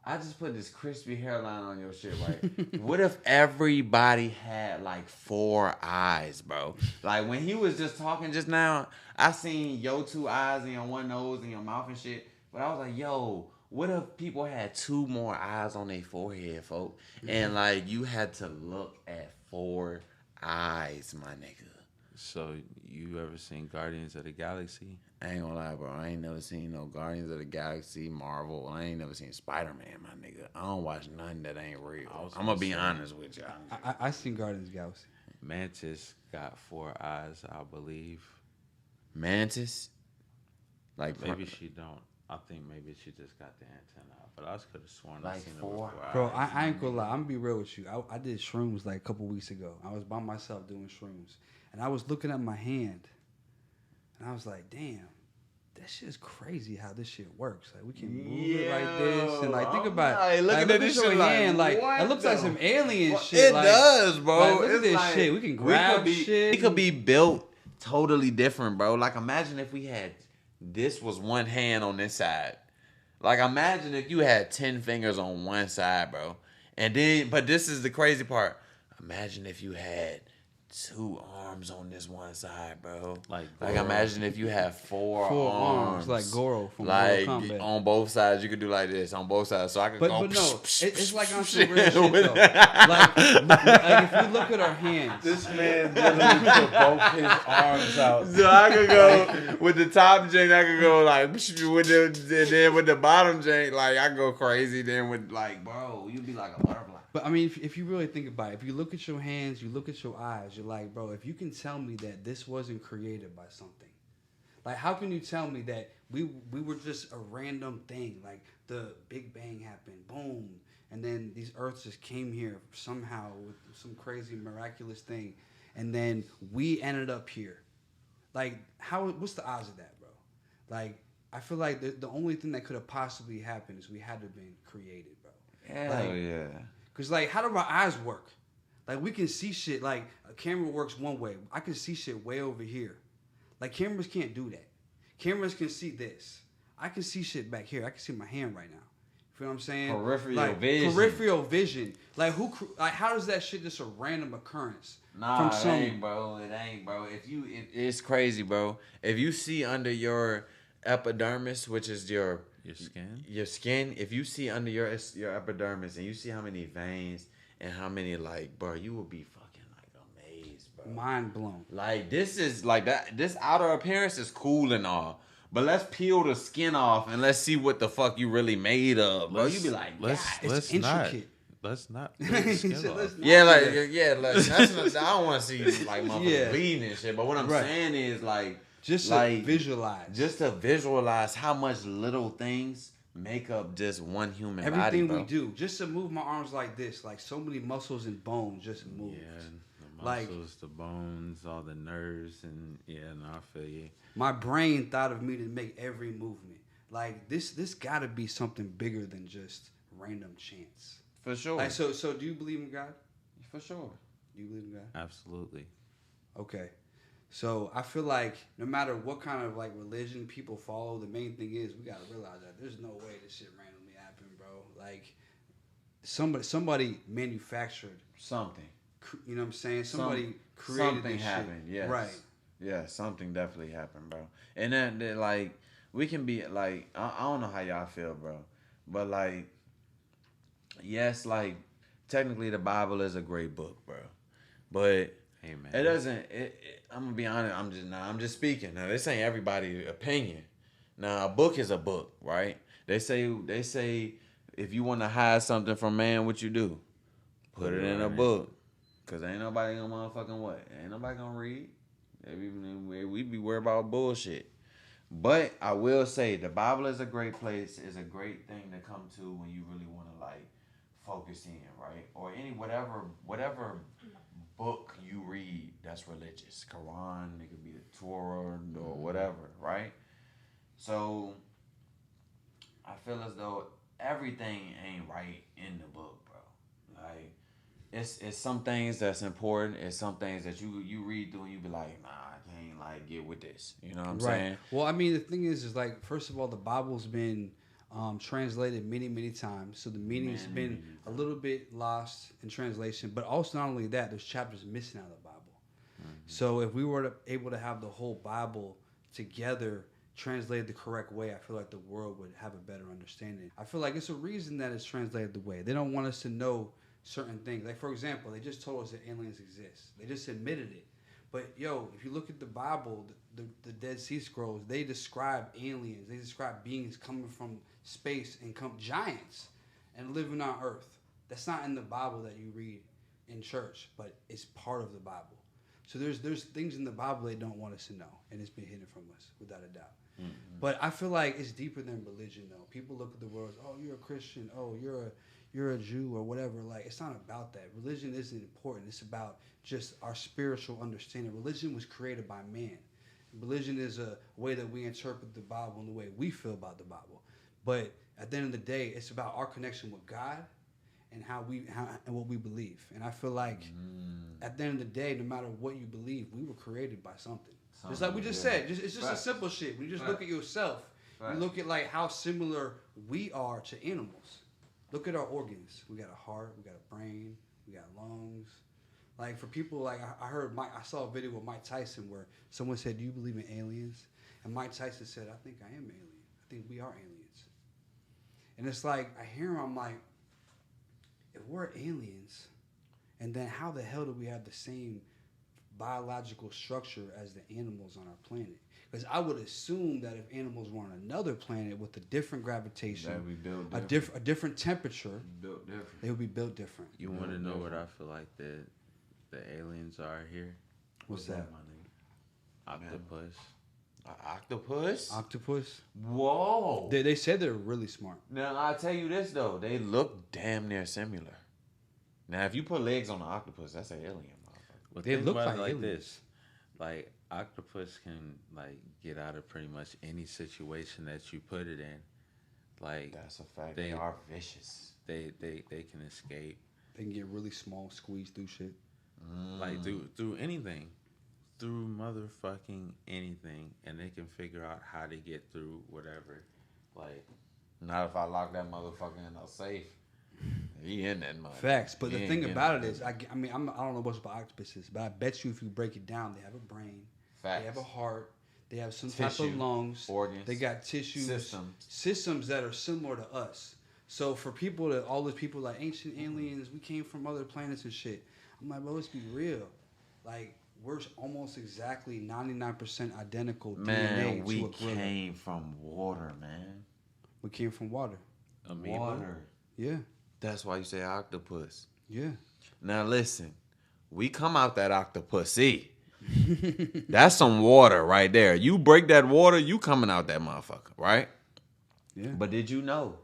I just put this crispy hairline on your shit, right? What if everybody had like 4 eyes, bro? Like when he was just talking just now, I seen your 2 eyes and your 1 nose and your mouth and shit. But I was like, yo, what if people had 2 more eyes on their forehead, folks? And like you had to look at 4 eyes, my nigga. So you ever seen Guardians of the Galaxy? I ain't gonna lie, bro. I ain't never seen no Guardians of the Galaxy, Marvel. I ain't never seen Spider-Man, my nigga. I don't watch nothing that ain't real. I'm gonna be honest with y'all. I seen Guardians of the Galaxy. Mantis got 4 eyes, I believe. Mantis? Like maybe she don't. I think maybe she just got the antenna out. But I could have sworn like I seen 4 eyes. Bro, I ain't gonna lie. I'm gonna be real with you. I did shrooms like a couple weeks ago. I was by myself doing shrooms. And I was looking at my hand. And I was like, damn, that shit's crazy how this shit works. Like, we can move it like this. And, like, think about it. Looking at this shit hand, like it looks like some alien shit. It does, bro. Like, look at this shit. We can grab shit. It could be built totally different, bro. Like, imagine if we had, this was one hand on this side. Like, imagine if you had 10 fingers on one side, bro. And then, but this is the crazy part. Imagine if you had 2 arms on this one side, bro. Like imagine if you have 4 arms. Like Goro from like Mortal Kombat. On both sides, you could do like this on both sides. So I could go. But no, it's like on some real shit though. Like if you look at our hands, this man literally put both his arms out. So I could go with the top jank. I could go like with then with the bottom jank. Like I could go crazy. Then with like, bro, you'd be like a butterfly. But I mean, if you really think about it, if you look at your hands, you look at your eyes, you're like, bro, if you can tell me that this wasn't created by something, Like, how can you tell me that we were just a random thing? Like, the Big Bang happened, boom, and then these Earths just came here somehow with some crazy miraculous thing, and then we ended up here. Like, what's the odds of that, bro? Like, I feel like the only thing that could have possibly happened is we had to have been created, bro. Hell yeah. Because, like, how do our eyes work? Like, we can see shit. Like, a camera works one way. I can see shit way over here. Like, cameras can't do that. Cameras can see this. I can see shit back here. I can see my hand right now. You feel what I'm saying? Peripheral vision. Peripheral vision. Like, how does that shit just a random occurrence? Nah, it ain't, bro. It ain't, bro. It's crazy, bro. If you see under your epidermis, which is your skin, if you see under your epidermis and you see how many veins and how many, like, bro, you will be fucking like amazed, bro. Mind blown. Like, this is like that. This outer appearance is cool and all, but let's peel the skin off and let's see what the fuck you really made of, bro. You be like, it's intricate. Let's not. Let's not. Yeah, like that's not, I don't want to see like motherfuckers bleeding and shit. But what I'm saying is like. Just like, to visualize. Just to visualize how much little things make up just one human body, everything bro. we do. Just to move my arms like this. Like, so many muscles and bones just move. Yeah, the muscles, the bones, all the nerves, and I feel you. My brain thought of me to make every movement. Like, this got to be something bigger than just random chance. For sure. Like, so do you believe in God? For sure. Do you believe in God? Absolutely. Okay. So I feel like no matter what kind of like religion people follow, the main thing is we gotta realize that there's no way this shit randomly happened, bro. Like, somebody manufactured something. You know what I'm saying? Somebody created something this happened. Shit. Yes. Right. Yeah, something definitely happened, bro. And then like we can be like I don't know how y'all feel, bro, but like yes, like technically the Bible is a great book, bro, but. Amen. It doesn't. I'm gonna be honest. I'm just speaking. Now this ain't everybody's opinion. Now a book is a book, right? They say if you want to hide something from man, what you do? Put it in a book. Cause ain't nobody gonna motherfucking what? Ain't nobody gonna read. We be worried about bullshit. But I will say the Bible is a great place. Is a great thing to come to when you really want to like focus in, right? Or any whatever book you read that's religious. Quran, it could be the Torah or whatever, right? So I feel as though everything ain't right in the book, bro. Like it's some things that's important. It's some things that you read through and you be like, nah, I can't like get with this. You know what I'm saying? Well, I mean, the thing is like, first of all, the Bible's been translated many times, so the meaning's been a little bit lost in translation. But also, not only that, there's chapters missing out of the Bible. So if we were able to have the whole Bible together, translated the correct way, I feel like the world would have a better understanding. I feel like it's a reason that it's translated the way. They don't want us to know certain things. Like, for example, they just told us that aliens exist. They just admitted it. But, if you look at the Bible, the Dead Sea Scrolls, they describe aliens. They describe beings coming from space and giants and living on Earth. That's not in the Bible that you read in church, but it's part of the Bible. So there's things in the Bible they don't want us to know, and it's been hidden from us, without a doubt. Mm-hmm. But I feel like it's deeper than religion, though. People look at the world as, oh, you're a Christian, oh, you're a Jew or whatever. Like, it's not about that. Religion isn't important. It's about just our spiritual understanding. Religion was created by man. Religion is a way that we interpret the Bible and the way we feel about the Bible. But at the end of the day, it's about our connection with God and how and what we believe. And I feel like at the end of the day, no matter what you believe, we were created by something. Just like we just said, it's just a simple shit. When you just look at yourself, you look at like how similar we are to animals. Look at our organs. We got a heart, we got a brain, we got lungs. Like, for people, like, I saw a video with Mike Tyson where someone said, do you believe in aliens? And Mike Tyson said, I think I am an alien. I think we are aliens. And it's like, I hear him, I'm like, if we're aliens, and then how the hell do we have the same biological structure as the animals on our planet? Because I would assume that if animals were on another planet with a different gravitation, a different temperature, they would be built different. You want to know what I feel like the aliens are here? What's that? Octopus. Octopus? Octopus. Whoa. They said they're really smart. Now, I'll tell you this, though. They look damn near similar. Now, if you put legs on an octopus, that's an alien, motherfucker. But They think look about like it aliens. this. Like, octopus can, like, get out of pretty much any situation that you put it in. Like, That's a fact. They are vicious. They can escape. They can get really small, squeeze through shit. Like, through anything. Through motherfucking anything. And they can figure out how to get through whatever. Like, Not if I lock that motherfucker in a safe. He in that motherfucker. Facts. But the thing about it is, I don't know much about octopuses, but I bet you if you break it down, they have a brain. Facts. They have a heart. They have some Tissue, type of lungs. organs. They got tissues. Systems that are similar to us. So for people that, all those people like ancient aliens, we came from other planets and shit. I'm like, bro, let's be real. Like, we're almost exactly 99% identical Man, DNA we to a gorilla. came from water, man. We came from water. amoeba. Water. Yeah. That's why you say octopus. Yeah. Now listen, we come out that octopusy. That's some water right there. You break that water, you coming out that motherfucker, right? Yeah. But did you know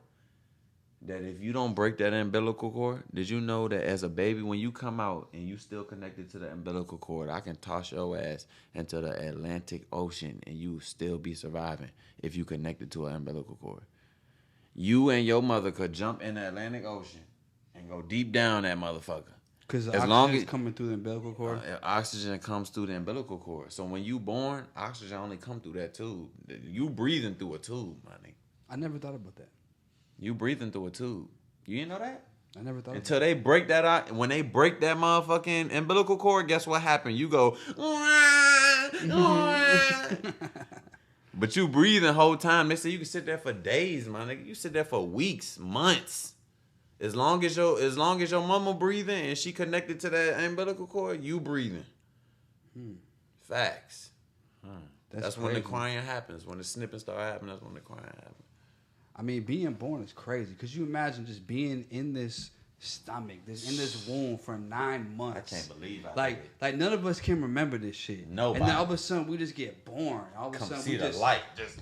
that if you don't break that umbilical cord, did you know that as a baby, when you come out and you still connected to the umbilical cord, I can toss your ass into the Atlantic Ocean and you still be surviving if you connected to an umbilical cord. You and your mother could jump in the Atlantic Ocean and go deep down that motherfucker. Because as long oxygen's as coming through the umbilical cord. Oxygen comes through the umbilical cord. So when you born, oxygen only come through that tube. You breathing through a tube, my nigga. I never thought about that. You breathing through a tube. You didn't know that? I never thought Until they break that out. When they break that motherfucking umbilical cord, guess what happened? You go, but you breathe the whole time. They say you can sit there for days, my nigga. You sit there for weeks, months. As long as your mama breathing and she connected to that umbilical cord, you breathing. Facts. That's when the crying happens. When the snipping start happening, that's when the crying happens. I mean, being born is crazy. Because you imagine just being in this stomach, in this womb for 9 months. I can't believe I did it. Like none of us can remember this shit. Nobody. And then all of a sudden we just get born. All of a Come sudden see we the just light. Just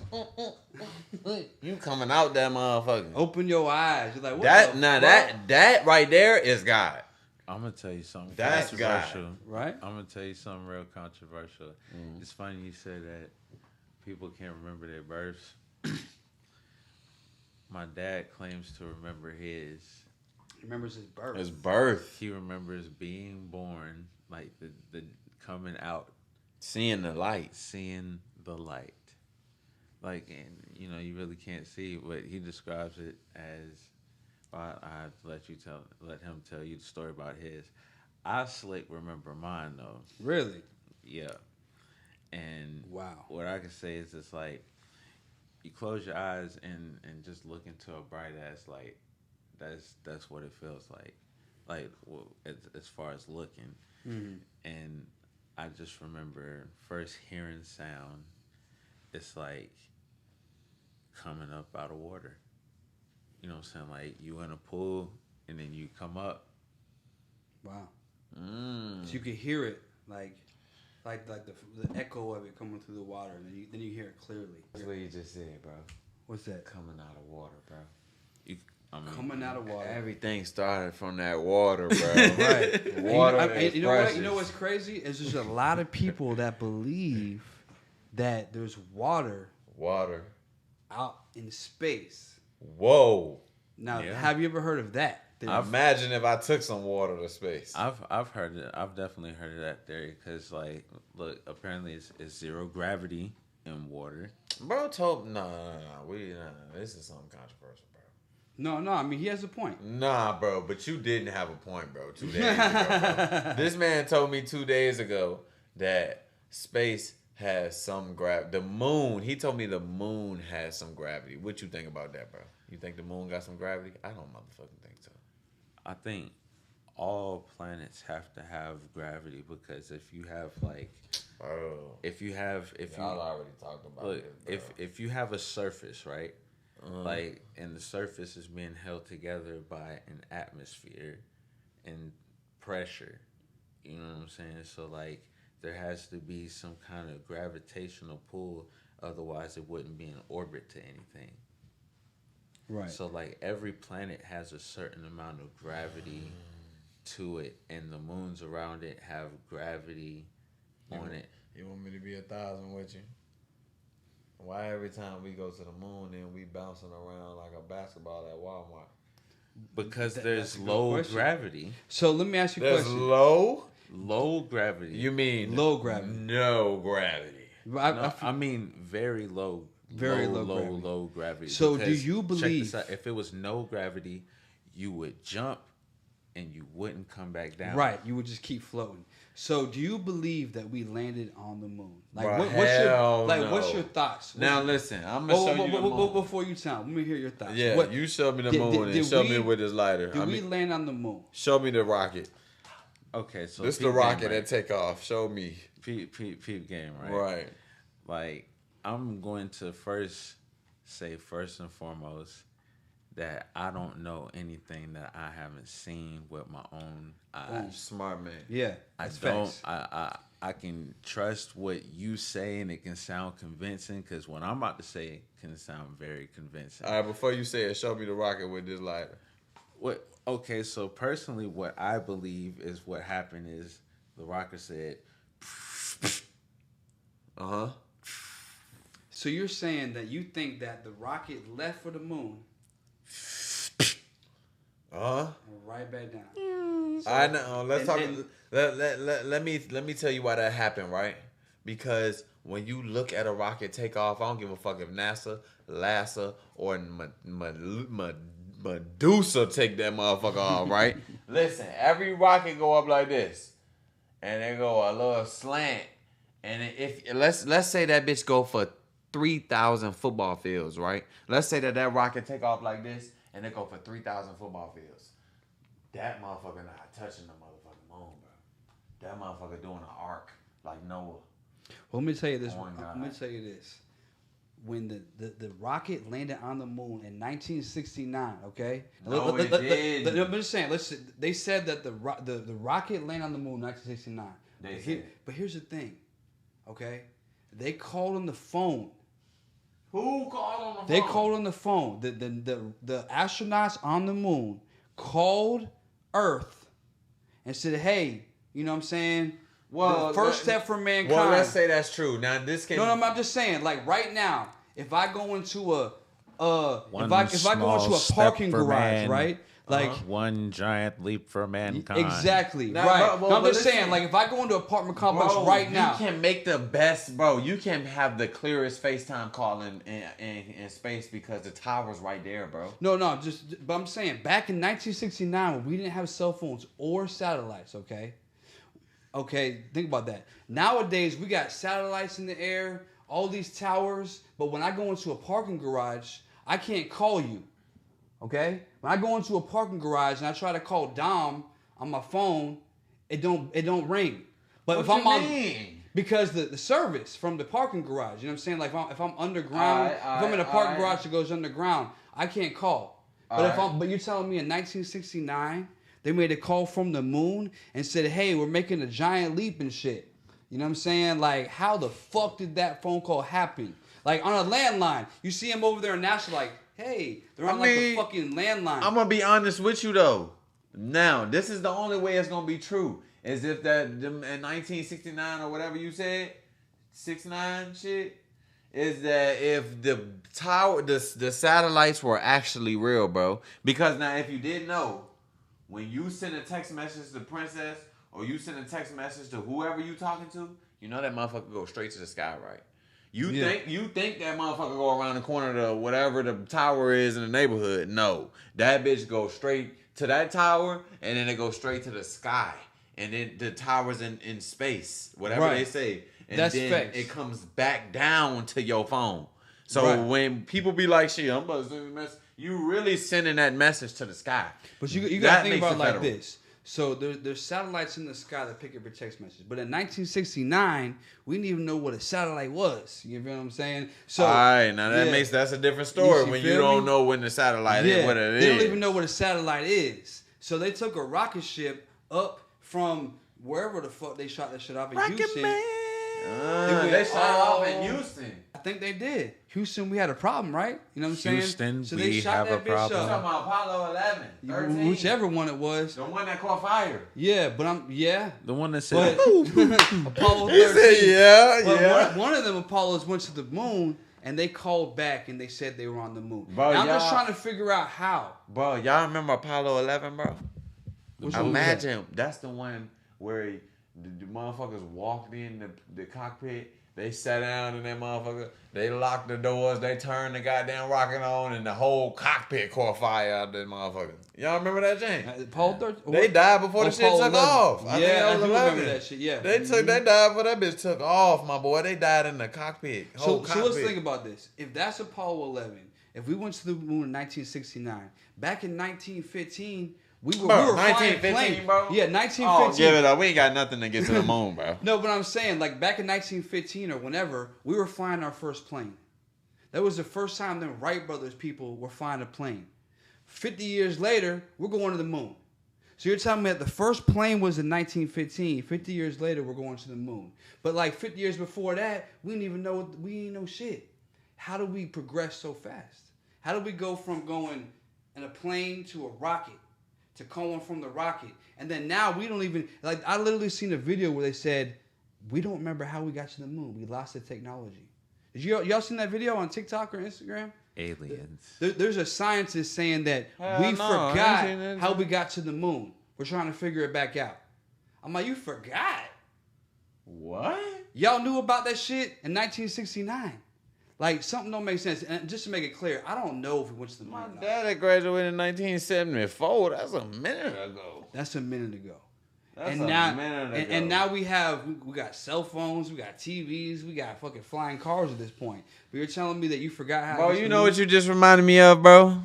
you coming out that motherfucker. open your eyes. You're like, what That the now fuck? that right there is God. I'm gonna tell you something That's controversial. Right? I'm gonna tell you something real controversial. It's funny you said that people can't remember their births. My dad claims to remember his. He remembers his birth. His birth. He remembers being born, like the coming out, Seeing the light. seeing the light. Like, and you know, you really can't see, but he describes it as. I have to let him tell you the story about his. I slick remember mine though. Really? Yeah. And Wow. what I can say is it's like you close your eyes and just look into a bright ass light. That's what it feels like. Like well, as far as looking. Mm-hmm. And I just remember first hearing sound. It's like coming up out of water. You know what I'm saying? Like you in a pool and then you come up. Wow. Mm. So you can hear it like the echo of it coming through the water, and then you hear it clearly. That's what you just said, bro. What's that? Coming out of water, bro. Coming out of water. Everything started from that water, bro. Right. Water. And you know what? You know what's crazy? Is there's a lot of people that believe that there's water out in space. Whoa. Now, Yeah. have you ever heard of that? Imagine if I took some water to space. I've heard it. I've definitely heard of that theory because like look, apparently it's zero gravity in water. Bro told no. This is something controversial, bro. No. I mean, he has a point. Nah, bro, but you didn't have a point, bro. 2 days ago, bro. This man told me 2 days ago that space has some gravity. The moon, he told me the moon has some gravity. What you think about that, bro? You think the moon got some gravity? I don't motherfucking think so. I think all planets have to have gravity because if you have like, Bro. Y'all already talked about look, this, bro. if you have a surface, right? Like, and the surface is being held together by an atmosphere and pressure. You know what I'm saying? So like, there has to be some kind of gravitational pull Otherwise, it wouldn't be in orbit to anything. Right. So, like, every planet has a certain amount of gravity to it, and the moons around it have gravity on it. You want me to be 1,000 with you? Why every time we go to the moon and we bouncing around like a basketball at Walmart? Because there's low gravity. So let me ask you a There's question. Low gravity. You mean low gravity? No gravity. I mean very low. Very low gravity. So do Because, you check believe this out, if it was no gravity, you would jump and you wouldn't come back down. Right, you would just keep floating. So do you believe that we landed on the moon? Like Bro, what's your thoughts? Now listen, I'm gonna show you the moon. Before you tell, let me hear your thoughts. Yeah, you show me the moon and show me with this lighter. Did we land on the moon? Show me the rocket. Okay, so this the rocket that take off. Show me. Peep game, right? Right. Like, I'm going to first and foremost that I don't know anything that I haven't seen with my own eyes. Smart man. Yeah, I can trust what you say and it can sound convincing, because what I'm about to say can sound very convincing. All right, before you say it, show me the rocket with this lighter. What? Okay, so personally, what I believe is what happened is the rocket said, uh-huh. So you're saying that you think that the rocket left for the moon, uh-huh, and right back down. So, I know. Let's talk. Let me tell you why that happened, right? Because when you look at a rocket take off, I don't give a fuck if NASA, LASA, or Medusa take that motherfucker off, right? Listen, every rocket go up like this, and they go a little slant, and if let's say that bitch go for 3,000 football fields, right? Let's say that rocket take off like this, and they go for 3,000 football fields. That motherfucker not touching the motherfucking moon, bro. That motherfucker doing an arc like Noah. Well, let me tell you this. Oh, Let me tell you this. When the rocket landed on the moon in 1969, okay? No, it did. I'm just saying. They said that the rocket landed on the moon in 1969. But here's the thing, okay? They called on the phone. Who called on the phone? They called on the phone. The astronauts on the moon called Earth and said, "Hey, you know what I'm saying? Well, the first step for mankind." Well, let's say that's true. Now this can. No, I'm just saying. Like right now, if I go into a if I go into a parking garage, right? Like one giant leap for mankind. Exactly. Now, right. Bro, no, I'm just saying, like, if I go into an apartment complex right now, you can make the best, bro. You can have the clearest FaceTime call in space because the tower's right there, bro. No, but I'm saying, back in 1969, when we didn't have cell phones or satellites, okay, think about that. Nowadays, we got satellites in the air, all these towers, but when I go into a parking garage, I can't call you. Okay? When I go into a parking garage and I try to call Dom on my phone, it don't ring. But what you mean? Because the service from the parking garage, you know what I'm saying? Like if I'm underground, if I'm in a parking garage that goes underground, I can't call. But you're telling me in 1969 they made a call from the moon and said, "Hey, we're making a giant leap and shit." You know what I'm saying? Like, how the fuck did that phone call happen? Like on a landline, you see him over there in Nashville, like, hey, they're on like a fucking landline. I'm gonna be honest with you though. Now, this is the only way it's gonna be true. Is if that in 1969 or whatever you said, 69 shit, is that if the tower, the satellites were actually real, bro. Because now, if you didn't know, when you send a text message to Princess or you send a text message to whoever you talking to, you know that motherfucker goes straight to the sky, right? You think that motherfucker go around the corner to whatever the tower is in the neighborhood. No. That bitch goes straight to that tower and then it goes straight to the sky. And then the tower's in space. Whatever they say. And that's then facts. it comes back down to your phone. So when people be like, shit, I'm about to send a message, you really sending that message to the sky. But you gotta think about it like this. So there's satellites in the sky that pick up your text message. But in 1969, we didn't even know what a satellite was. You feel what I'm saying? So all right, now that's a different story when you don't know when the satellite is, what it is. They don't even know what a satellite is. So they took a rocket ship up from wherever the fuck they shot that shit off in Houston. They shot off in Houston. I think they did. Houston, we had a problem, right? You know what I'm saying? Houston, so we they shot have that a bitch problem. I'm talking about Apollo 11, 13. Whichever one it was. The one that caught fire. Yeah, but The one that said, but Apollo 13. He said, But one of them Apollos went to the moon, and they called back and they said they were on the moon. Bro, now I'm just trying to figure out how. Bro, y'all remember Apollo 11, bro? Which one was Imagine that's the one where the motherfuckers walked in the cockpit. They sat down in that motherfucker. They locked the doors. They turned the goddamn rocket on, and the whole cockpit caught fire out of that motherfucker. Y'all remember that, Jane? Apollo 13? They died before the shit Apollo took 11. off. I think that was do 11. remember that shit. Yeah, They died before that bitch took off, my boy. They died in the cockpit. So let's think about this. If that's Apollo 11, if we went to the moon in 1969, back in 1915. We were flying planes, bro. Yeah, 1915. Oh, give it up. We ain't got nothing to get to the moon, bro. No, but I'm saying, like, back in 1915 or whenever, we were flying our first plane. That was the first time the Wright brothers people were flying a plane. 50 years later, we're going to the moon. So you're telling me that the first plane was in 1915. 50 years later, we're going to the moon. But like 50 years before that, we didn't know shit. How do we progress so fast? How do we go from going in a plane to a rocket? To going from the rocket. And then now we don't even, like, I literally seen a video where they said, we don't remember how we got to the moon. We lost the technology. Did y'all seen that video on TikTok or Instagram? aliens. There's a scientist saying that we forgot how we got to the moon. We're trying to figure it back out. I'm like, you forgot? What? Y'all knew about that shit in 1969. Like, something don't make sense. And just to make it clear, I don't know if we went to the moon. My daddy graduated in 1974. That's a minute ago. That's a minute ago. That's and a now, minute ago. And now we got cell phones, we got TVs, we got fucking flying cars at this point. But you're telling me that you forgot how. Bro, you know what you just reminded me of, bro?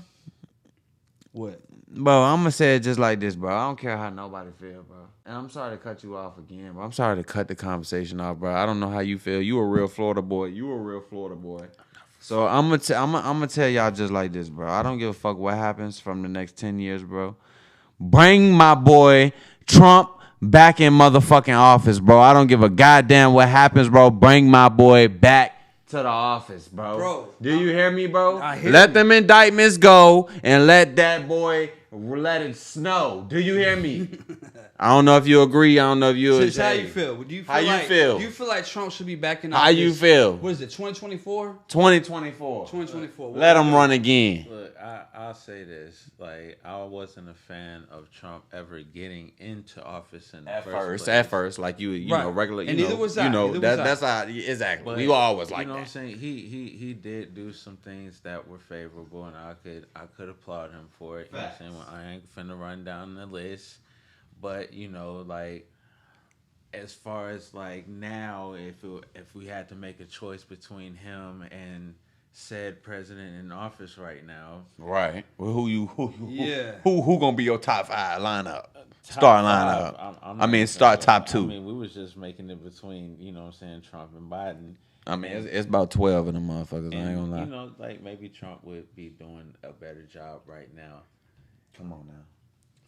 What? Bro, I'm gonna say it just like this, bro. I don't care how nobody feel, bro. And I'm sorry to cut you off again, bro. I'm sorry to cut the conversation off, bro. I don't know how you feel. You a real Florida boy. So I'm gonna tell y'all just like this, bro. I don't give a fuck what happens from the next 10 years, bro. Bring my boy Trump back in motherfucking office, bro. I don't give a goddamn what happens, bro. Bring my boy back to the office, bro. Do you hear me, bro? Let them indictments go and let that boy let it snow. Do you hear me? I don't know if you agree. I don't know if you agree. How you feel? Do you feel like Trump should be back in office? How you feel? What is it, 2024? 2024. 2024. Let him run again. Look, I'll say this. Like, I wasn't a fan of Trump ever getting into office in the first place. At first, like you know, regular. And neither was I. That's how exactly. But, we always like that. You know what I'm saying? He did do some things that were favorable, and I could applaud him for it. You know what I'm saying? Well, I ain't finna run down the list. But, you know, like, as far as, like, now, if we had to make a choice between him and said president in office right now. Right. Well, who gonna be your top 5 lineup? Start lineup. Start top 2. I mean, we was just making it between, you know what I'm saying, Trump and Biden. I mean, it's about 12 of them motherfuckers. And, I ain't gonna lie. You know, like, maybe Trump would be doing a better job right now. Come on now.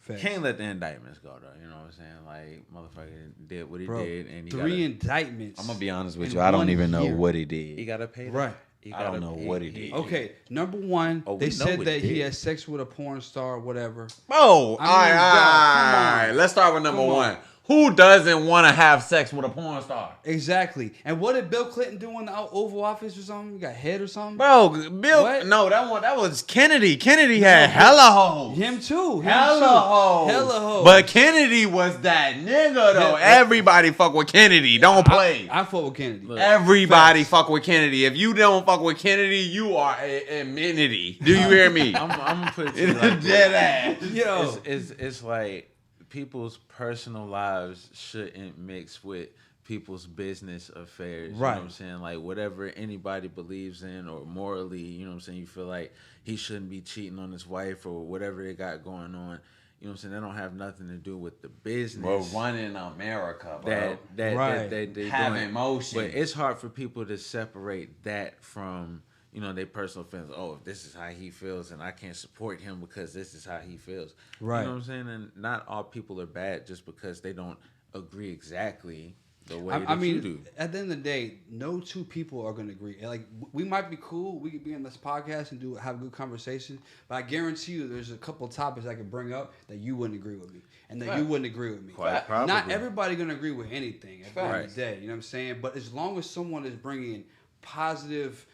Facts. Can't let the indictments go though. You know what I'm saying? Like, motherfucker did what he did, and he 3 indictments. I'm gonna be honest with you. I don't even know what he did. He gotta pay. Right. I don't know what he did. Okay, number one, they said that he had sex with a porn star, or whatever. Oh, all right. Let's start with number one. Who doesn't want to have sex with a porn star? Exactly. And what did Bill Clinton do in the Oval Office or something? You got head or something? Bro, Bill. What? No, that was Kennedy. Kennedy had hella hoes. Him too. Hella hoes. But Kennedy was that nigga though. Everybody fuck with Kennedy. Don't play. I fuck with Kennedy. Look, everybody fuck with Kennedy. If you don't fuck with Kennedy, you are a amenity. Do you hear me? I'm gonna put it to you like dead ass. Yo, it's like, people's personal lives shouldn't mix with people's business affairs. You know what I'm saying? Like, whatever anybody believes in or morally, you know what I'm saying, you feel like he shouldn't be cheating on his wife or whatever they got going on. You know what I'm saying? That don't have nothing to do with the business. We're running America, bro. That they have doing. Emotion. But it's hard for people to separate that from, you know, their personal feelings. Oh, if this is how he feels and I can't support him because this is how he feels. Right. You know what I'm saying? And not all people are bad just because they don't agree exactly the way I mean, you do. At the end of the day, no two people are going to agree. Like, we might be cool. We could be on this podcast and have a good conversation. But I guarantee you there's a couple of topics I could bring up that you wouldn't agree with me. And that you wouldn't agree with me. Quite probably. Not everybody going to agree with anything at the end of the day. You know what I'm saying? But as long as someone is bringing positive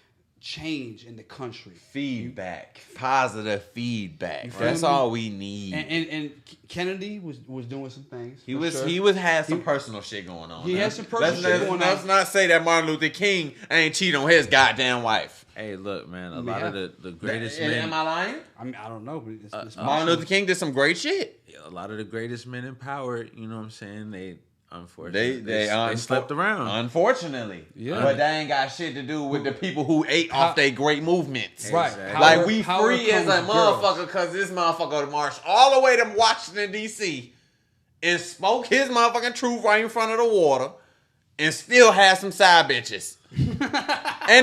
change in the country. Feedback. Positive feedback. That's all we need. And Kennedy was doing some things. He had some personal shit going on. He had some personal shit going on. Let's not say that Martin Luther King ain't cheat on his goddamn wife. Hey, look, man. A lot of the greatest men. Am I lying? I mean, I don't know. But it's Martin Luther King did some great shit. A lot of the greatest men in power, you know what I'm saying? They unfortunately they slept around. Unfortunately, yeah. But that ain't got shit to do with the people who ate off their great movements. Right, exactly. Like we free as a motherfucker because this motherfucker marched all the way to Washington D.C. and spoke his motherfucking truth right in front of the water, and still had some side bitches. Ain't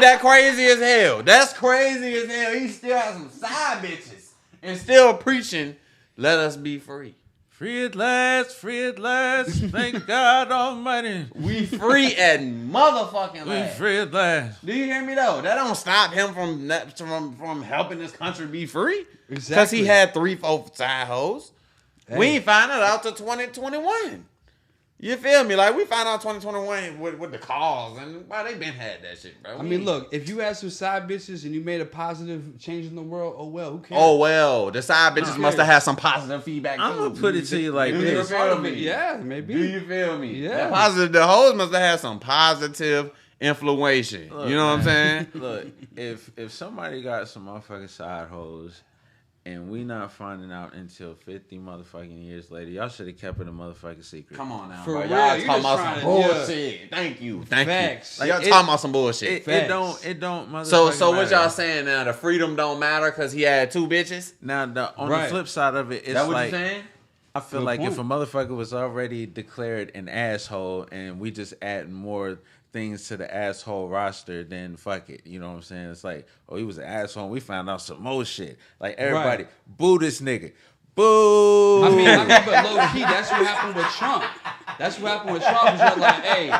that crazy as hell? That's crazy as hell. He still has some side bitches and still preaching, "Let us be free." Free at last, thank God Almighty. We free at motherfucking We last. free at last. Do you hear me though? That don't stop him from helping this country be free. Exactly. Because he had 3-4 side hoes. Hey. We ain't find it out till 2021. You feel me? Like, we found out 2021 with the cause, and they been had that shit, bro. I mean, look, if you had some side bitches and you made a positive change in the world, oh well, who cares? Oh well, the side bitches must have had some positive feedback. I'm gonna put it to you like this. Yeah, maybe. Do you feel me? Yeah. The hoes must have had some positive influation. Look, you know what I'm saying? Look, if somebody got some motherfucking side hoes and we not finding out until 50 motherfucking years later, y'all should have kept it a motherfucking secret. Come on now, For bro. real, Y'all you talking just about trying some to- bullshit. Thank you. Facts. Like, y'all Like, talking about some bullshit. It don't motherfucking So what matter. y'all saying now? The freedom don't matter because he had 2 bitches? Now, on the flip side of it, it's That what like, you saying? I feel Good like point. if a motherfucker was already declared an asshole and we just add more things to the asshole roster, then fuck it. You know what I'm saying? It's like, oh, he was an asshole and we found out some more shit. Like, everybody, boo this nigga. Boo! I mean, but low key, that's what happened with Trump. That's what happened with Trump. Is you're like, hey,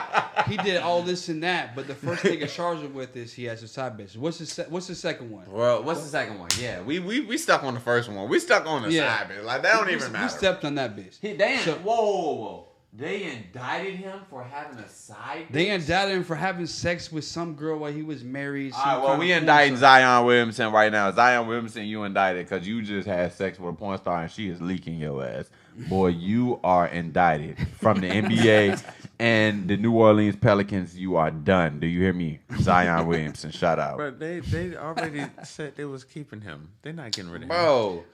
he did all this and that, but the first thing they charged him with is he has a side bitch. What's the second one? Well, what's the second one? Yeah, we stuck on the first one. We stuck on the side bitch. Like, that don't even matter. We stepped on that bitch. Whoa. They indicted him for having a side bitch? They indicted him for having sex with some girl while he was married. All right, well, we indicting Zion Williamson right now. Zion Williamson, you indicted because you just had sex with a porn star and she is leaking your ass. Boy, you are indicted from the NBA and the New Orleans Pelicans. You are done. Do you hear me? Zion Williamson, shout out. But they already said they was keeping him. They're not getting rid of him. Bro,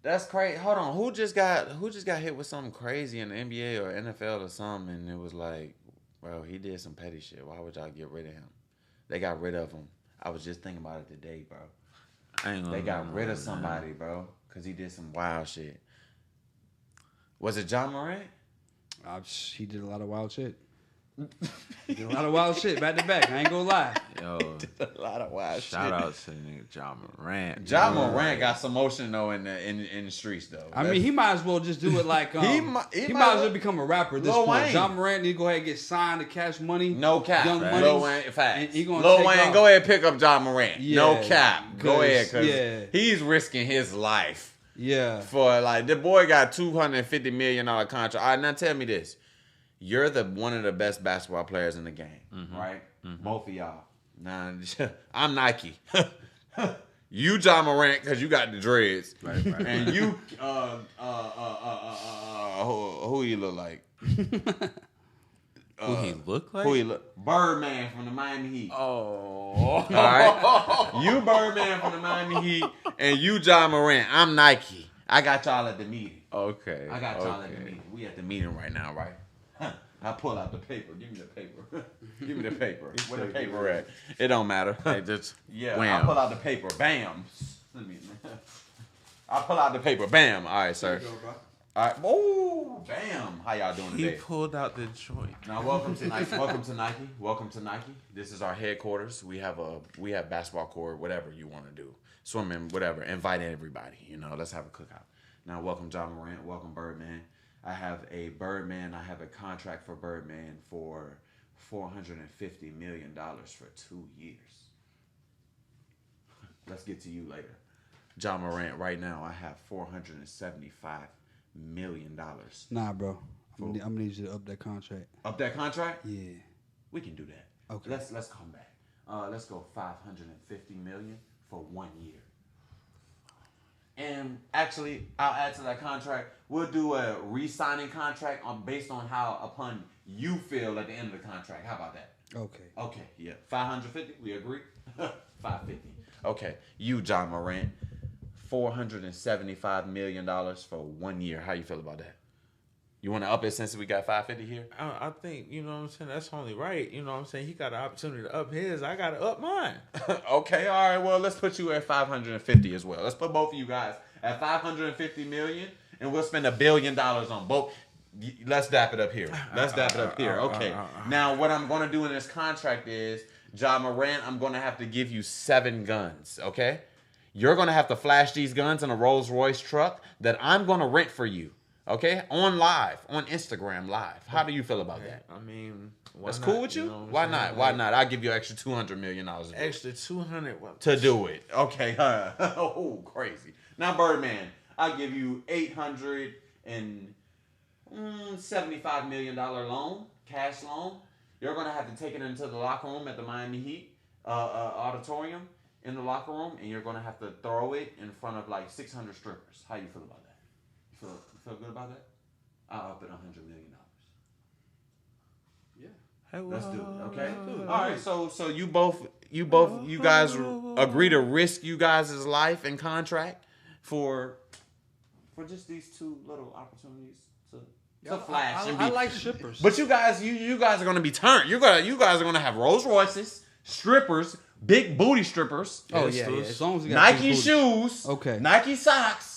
that's crazy. Hold on, who just got hit with something crazy in the NBA or NFL or something, and it was like, bro, he did some petty shit. Why would y'all get rid of him? They got rid of him. I was just thinking about it today, bro. They got rid of somebody, bro, because he did some wild shit. Was it John Morant? He did a lot of wild shit. He did a lot of wild shit back to back. I ain't gonna lie. Yo, A lot of wild shout out to nigga John Morant. John Morant got some motion though in the streets though. I mean, he might as well just do it like he might as well become a rapper at this point. Wayne. John Morant need to go ahead and get signed to Cash Money. No cap. Young Money. Lil Wayne, facts. And he gonna Lil take Wayne, off. go ahead and pick up John Morant. Yeah, No cap. Go ahead, cause yeah. he's risking his life Yeah. for like the boy got $250 million contract. All right, now tell me this: you're one of the best basketball players in the game, right? Mm-hmm. Both of y'all. Now I'm Nike. You John Morant because you got the dreads, Right. and you who he look like? Who he look like? Who he look? Birdman from the Miami Heat. Oh. All right. You Birdman from the Miami Heat, and you John Morant. I'm Nike. I got y'all at the meeting. Okay. I got y'all at the meeting. We at the meeting right now, right? I pull out the paper. Give me the paper. Give me the paper. Where the paper at? It don't matter. Hey, just Yeah, wham. I pull out the paper. Bam. Let me. I pull out the paper. Bam. All right, sir. All right. Oh, bam. How y'all doing He today? pulled out the joint. Now, welcome to Nike. Welcome to Nike. Welcome to Nike. This is our headquarters. We have basketball court, whatever you want to do, swimming, whatever. Invite everybody. Let's have a cookout. Now, welcome John Morant. Welcome Birdman. I have a Birdman. I have a contract for Birdman for $450 million for 2 years. Let's get to you later. John Morant, right now, I have $475 million. Nah, bro. I'm gonna need you to up that contract. Up that contract? Yeah. We can do that. Okay. Let's come back. Let's go $550 million for 1 year. And actually, I'll add to that contract. We'll do a re-signing contract based on how upon you feel at the end of the contract. How about that? Okay. Okay, yeah. 550, we agree? 550. Okay. You, John Morant, $475 million for 1 year. How you feel about that? You want to up it since we got 550 here? I think, you know what I'm saying, that's only right. You know what I'm saying? He got an opportunity to up his. I got to up mine. Okay, all right. Well, let's put you at 550 as well. Let's put both of you guys at 550 million, and we'll spend $1 billion on both. Let's dap it up here. Okay. Now, what I'm going to do in this contract is, John Morant, I'm going to have to give you 7 guns, okay? You're going to have to flash these guns in a Rolls Royce truck that I'm going to rent for you. Okay, on Instagram live. How do you feel about that? I mean, that's cool with you? Why not? Why not? I'll give you extra $200 million. Extra 200 to do it. Okay. Oh, crazy. Now, Birdman, I'll give you $875 million loan, cash loan. You're gonna have to take it into the locker room at the Miami Heat auditorium in the locker room, and you're gonna have to throw it in front of like 600 strippers. How you feel about that? You feel good about that? I'll up it $100 million. Yeah. Let's do it. Okay. All right. So you guys agree to risk you guys' life and contract for just these 2 little opportunities to flash. I like strippers. But you guys are gonna be turned. You guys are gonna have Rolls Royces, strippers, big booty strippers. Oh yeah. As long as we got Nike shoes. Okay. Nike socks.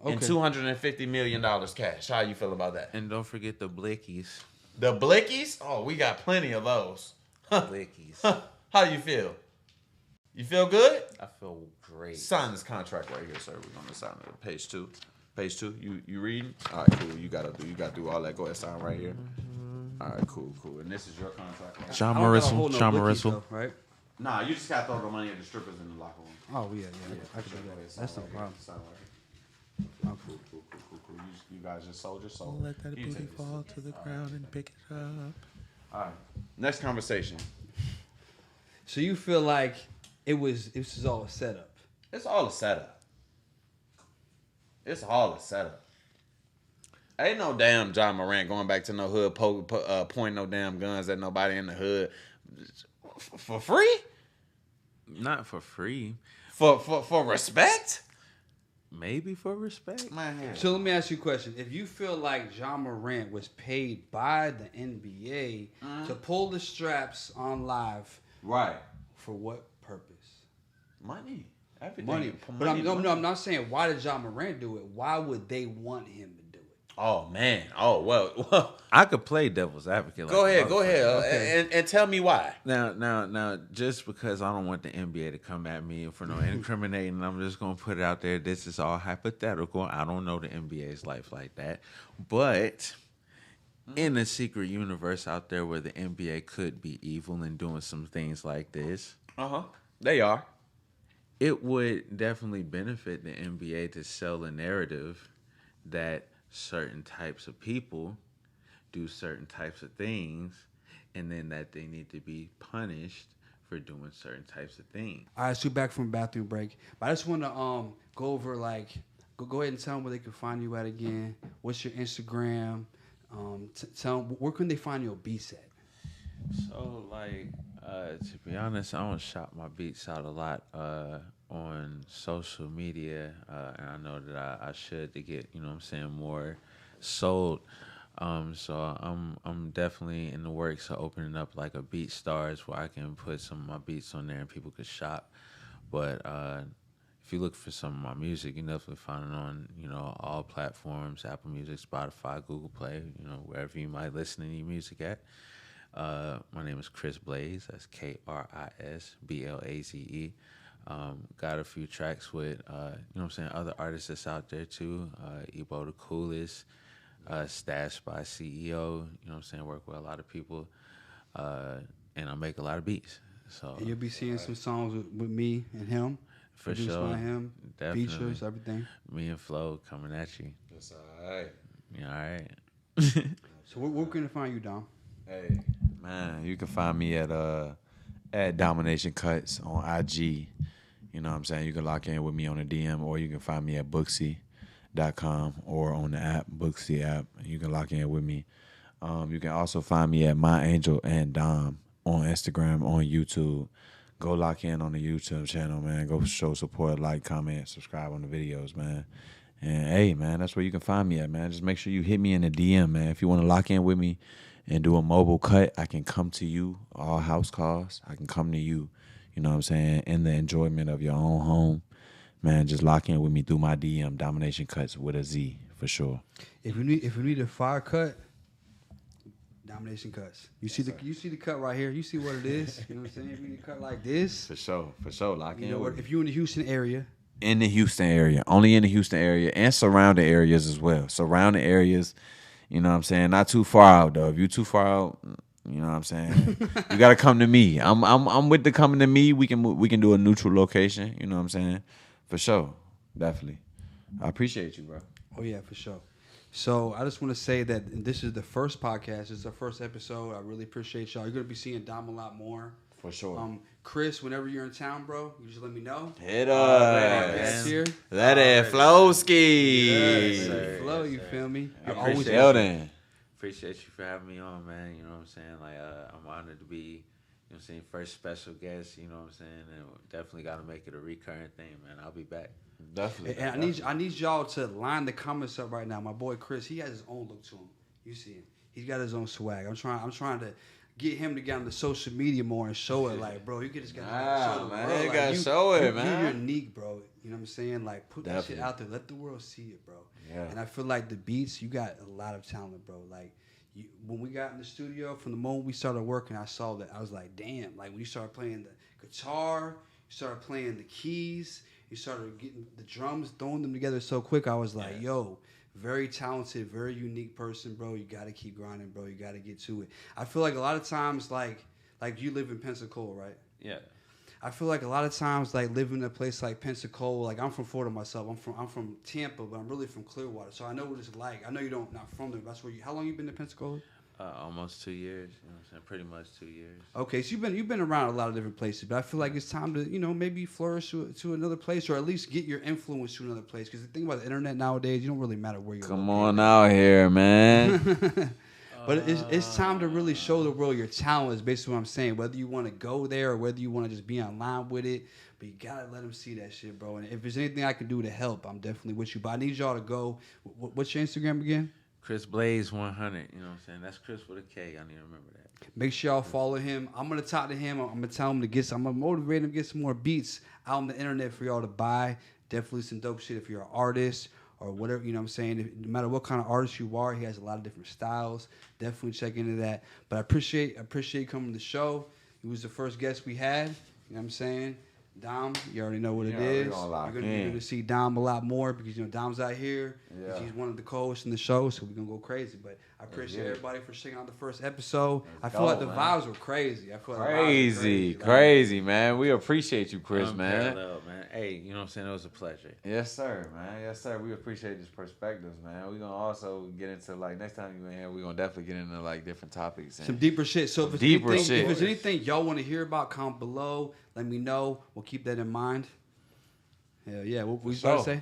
Okay. And $250 million cash. How you feel about that? And don't forget the blickies. The blickies? Oh, we got plenty of those. Blickies. How do you feel? You feel good? I feel great. Sign this contract right here, sir. We're gonna sign it. Page 2. Page 2. You reading? All right, cool. You gotta do all that. Go ahead, sign right here. All right, cool. And this is your contract. Right? John Marissal. Right? Nah, you just gotta throw the money at the strippers in the locker room. Oh yeah. I can do that. That's no problem. Sign right here. Oh, cool. You guys just sold your soul. Let that booty fall to the ground and pick it up. All right. Next conversation. So you feel like it was all a setup? It's all a setup. Ain't no damn John Morant going back to no hood pointing no damn guns at nobody in the hood for free. Not for free. For respect. Maybe for respect. Man. So let me ask you a question. If you feel like John Morant was paid by the NBA to pull the straps on live, right? For what purpose? Money. Everything. Money. But I'm not saying why did John Morant do it. Why would they want him to do it? Oh man. Oh well. I could play devil's advocate. Go ahead. Okay. And tell me why. Now, just because I don't want the NBA to come at me for no incriminating, I'm just gonna put it out there. This is all hypothetical. I don't know the NBA's life like that, but in a secret universe out there where the NBA could be evil and doing some things like this, they are. It would definitely benefit the NBA to sell a narrative that certain types of people do certain types of things, and then that they need to be punished for doing certain types of things. All right, so back from bathroom break. But I just want to go over go ahead and tell them where they can find you at again. What's your Instagram? Tell them where can they find your beats at? So to be honest, I don't shop my beats out a lot on social media, and I know that I should to get more sold. So I'm definitely in the works of opening up like a Beat Stars where I can put some of my beats on there and people could shop. But if you look for some of my music, you can definitely find it on all platforms: Apple Music, Spotify, Google Play, wherever you might listen to your music at. My name is Kris Blaze. That's KrisBlaze. Got a few tracks with other artists that's out there too. Ebo the Coolest. Stashed by CEO. You know what I'm saying? Work with a lot of people, and I make a lot of beats. So And you'll be seeing some songs with me and him. for Produced sure, by him. definitely. Features, everything. Me and Phlo coming at you. That's all right. You all right? So where can I find you, Dom? Hey, man, you can find me at Domination Cuts on IG. You know what I'm saying? You can lock in with me on a DM, or you can find me at Booksy.com or on the app, Booksy app. You can lock in with me. You can also find me at My Angel and Dom on Instagram, on YouTube. Go lock in on the YouTube channel, man. Go show support, like, comment, subscribe on the videos, man. And hey, man, that's where you can find me at, man. Just make sure you hit me in the DM, man. If you want to lock in with me and do a mobile cut, I can come to you. All house calls, I can come to you. You know what I'm saying? In the enjoyment of your own home, man. Just lock in with me through my DM, Domination Cuts with a Z for sure. If you need a fire cut, Domination Cuts. You see the cut right here. You see what it is. You know what I'm saying? If you need a cut like this, For sure. Lock you in know with what? me. If you're in the Houston area, In the Houston area, only in the Houston area and surrounding areas as well. Surrounding areas, you know what I'm saying? Not too far out though. If you too far out, you know what I'm saying? You gotta come to me. I'm with the coming to me. We can do a neutral location. You know what I'm saying? For sure, definitely. I appreciate you, bro. oh yeah, for sure. So I just want to say that this is the first podcast. It's our first episode. I really appreciate y'all. You're gonna be seeing Dom a lot more. For sure. Chris, whenever you're in town, bro, you just let me know. Hit Podcast us. here. That is Flowski. Yes, sir. Flow, you feel me? I You're always appreciate Sheldon. Appreciate you for having me on, man. You know what I'm saying? Like, I'm honored to be, you know what I'm saying, first special guest, you know what I'm saying? And definitely got to make it a recurring thing, man. I'll be back. Definitely. And I need y'all to line the comments up right now. My boy Chris, he has his own look to him. You see him. He's got his own swag. I'm trying to get him to get on the social media more and show it. Like, bro, you just gotta show the man, world. you Like, gotta show it, man. You're unique, bro. You know what I'm saying? Like, put that shit Definitely. out there. Let the world see it, bro. Yeah. And I feel like the beats, you got a lot of talent, bro. Like, when we got in the studio, from the moment we started working, I saw that. I was like, damn. Like, when you started playing the guitar, you started playing the keys, you started getting the drums, throwing them together so quick, I was like, yo, very talented, very unique person, bro. You got to keep grinding, bro. You got to get to it. I feel like a lot of times, like you live in Pensacola, right? Yeah. I feel like a lot of times, like living in a place like Pensacola, like I'm from Florida myself. I'm from Tampa, but I'm really from Clearwater, so I know what it's like. I know you not from there. That's where you. How long you been to Pensacola? Almost 2 years. You know what I'm saying? Pretty much 2 years. Okay, so you've been around a lot of different places, but I feel like it's time to maybe flourish to another place, or at least get your influence to another place. Because the thing about the internet nowadays, you don't really matter where you're. Come on out here, man. But it's time to really show the world your talent is basically what I'm saying. Whether you want to go there or whether you want to just be online with it, but you got to let them see that shit, bro. And if there's anything I can do to help, I'm definitely with you. But I need y'all to go. What's your Instagram again? Chris Blaze 100. You know what I'm saying? That's Chris with a K. I need to remember that. Make sure y'all follow him. I'm going to talk to him. I'm going to tell him I'm going to motivate him to get some more beats out on the internet for y'all to buy. Definitely some dope shit if you're an artist or whatever, you know what I'm saying? No matter what kind of artist you are, he has a lot of different styles. Definitely check into that. But I appreciate you coming to the show. He was the first guest we had. You know what I'm saying? Dom, you already know what it is. You're going to see Dom a lot more because, Dom's out here. Yeah. He's one of the co-hosts in the show, so we're going to go crazy. But I appreciate everybody for checking out the first episode. I feel like the vibes were crazy. Crazy, man. We appreciate you, Chris, man. Unparalleled, man. Hey, you know what I'm saying? It was a pleasure. Yes, sir, man. Yes, sir. We appreciate these perspectives, man. We're going to also get into, next time you in here, we're going to definitely get into, different topics. Some deeper shit. So if there's anything y'all want to hear about, comment below. Let me know. We'll keep that in mind. Hell yeah. What you about to say?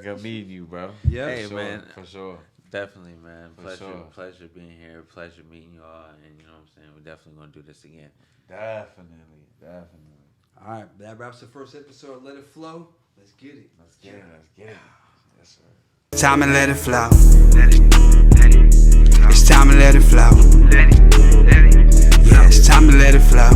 Good meeting you, bro. Yeah. Hey, man. For sure. Definitely, man. Pleasure being here. Pleasure meeting you all. And you know what I'm saying? We're definitely going to do this again. Definitely. All right. That wraps the first episode of Let It Flow. Let's get it. Let's get it. Yes, sir. Time to let it flow. It's time to let it flow. Yeah, it's time to let it flow.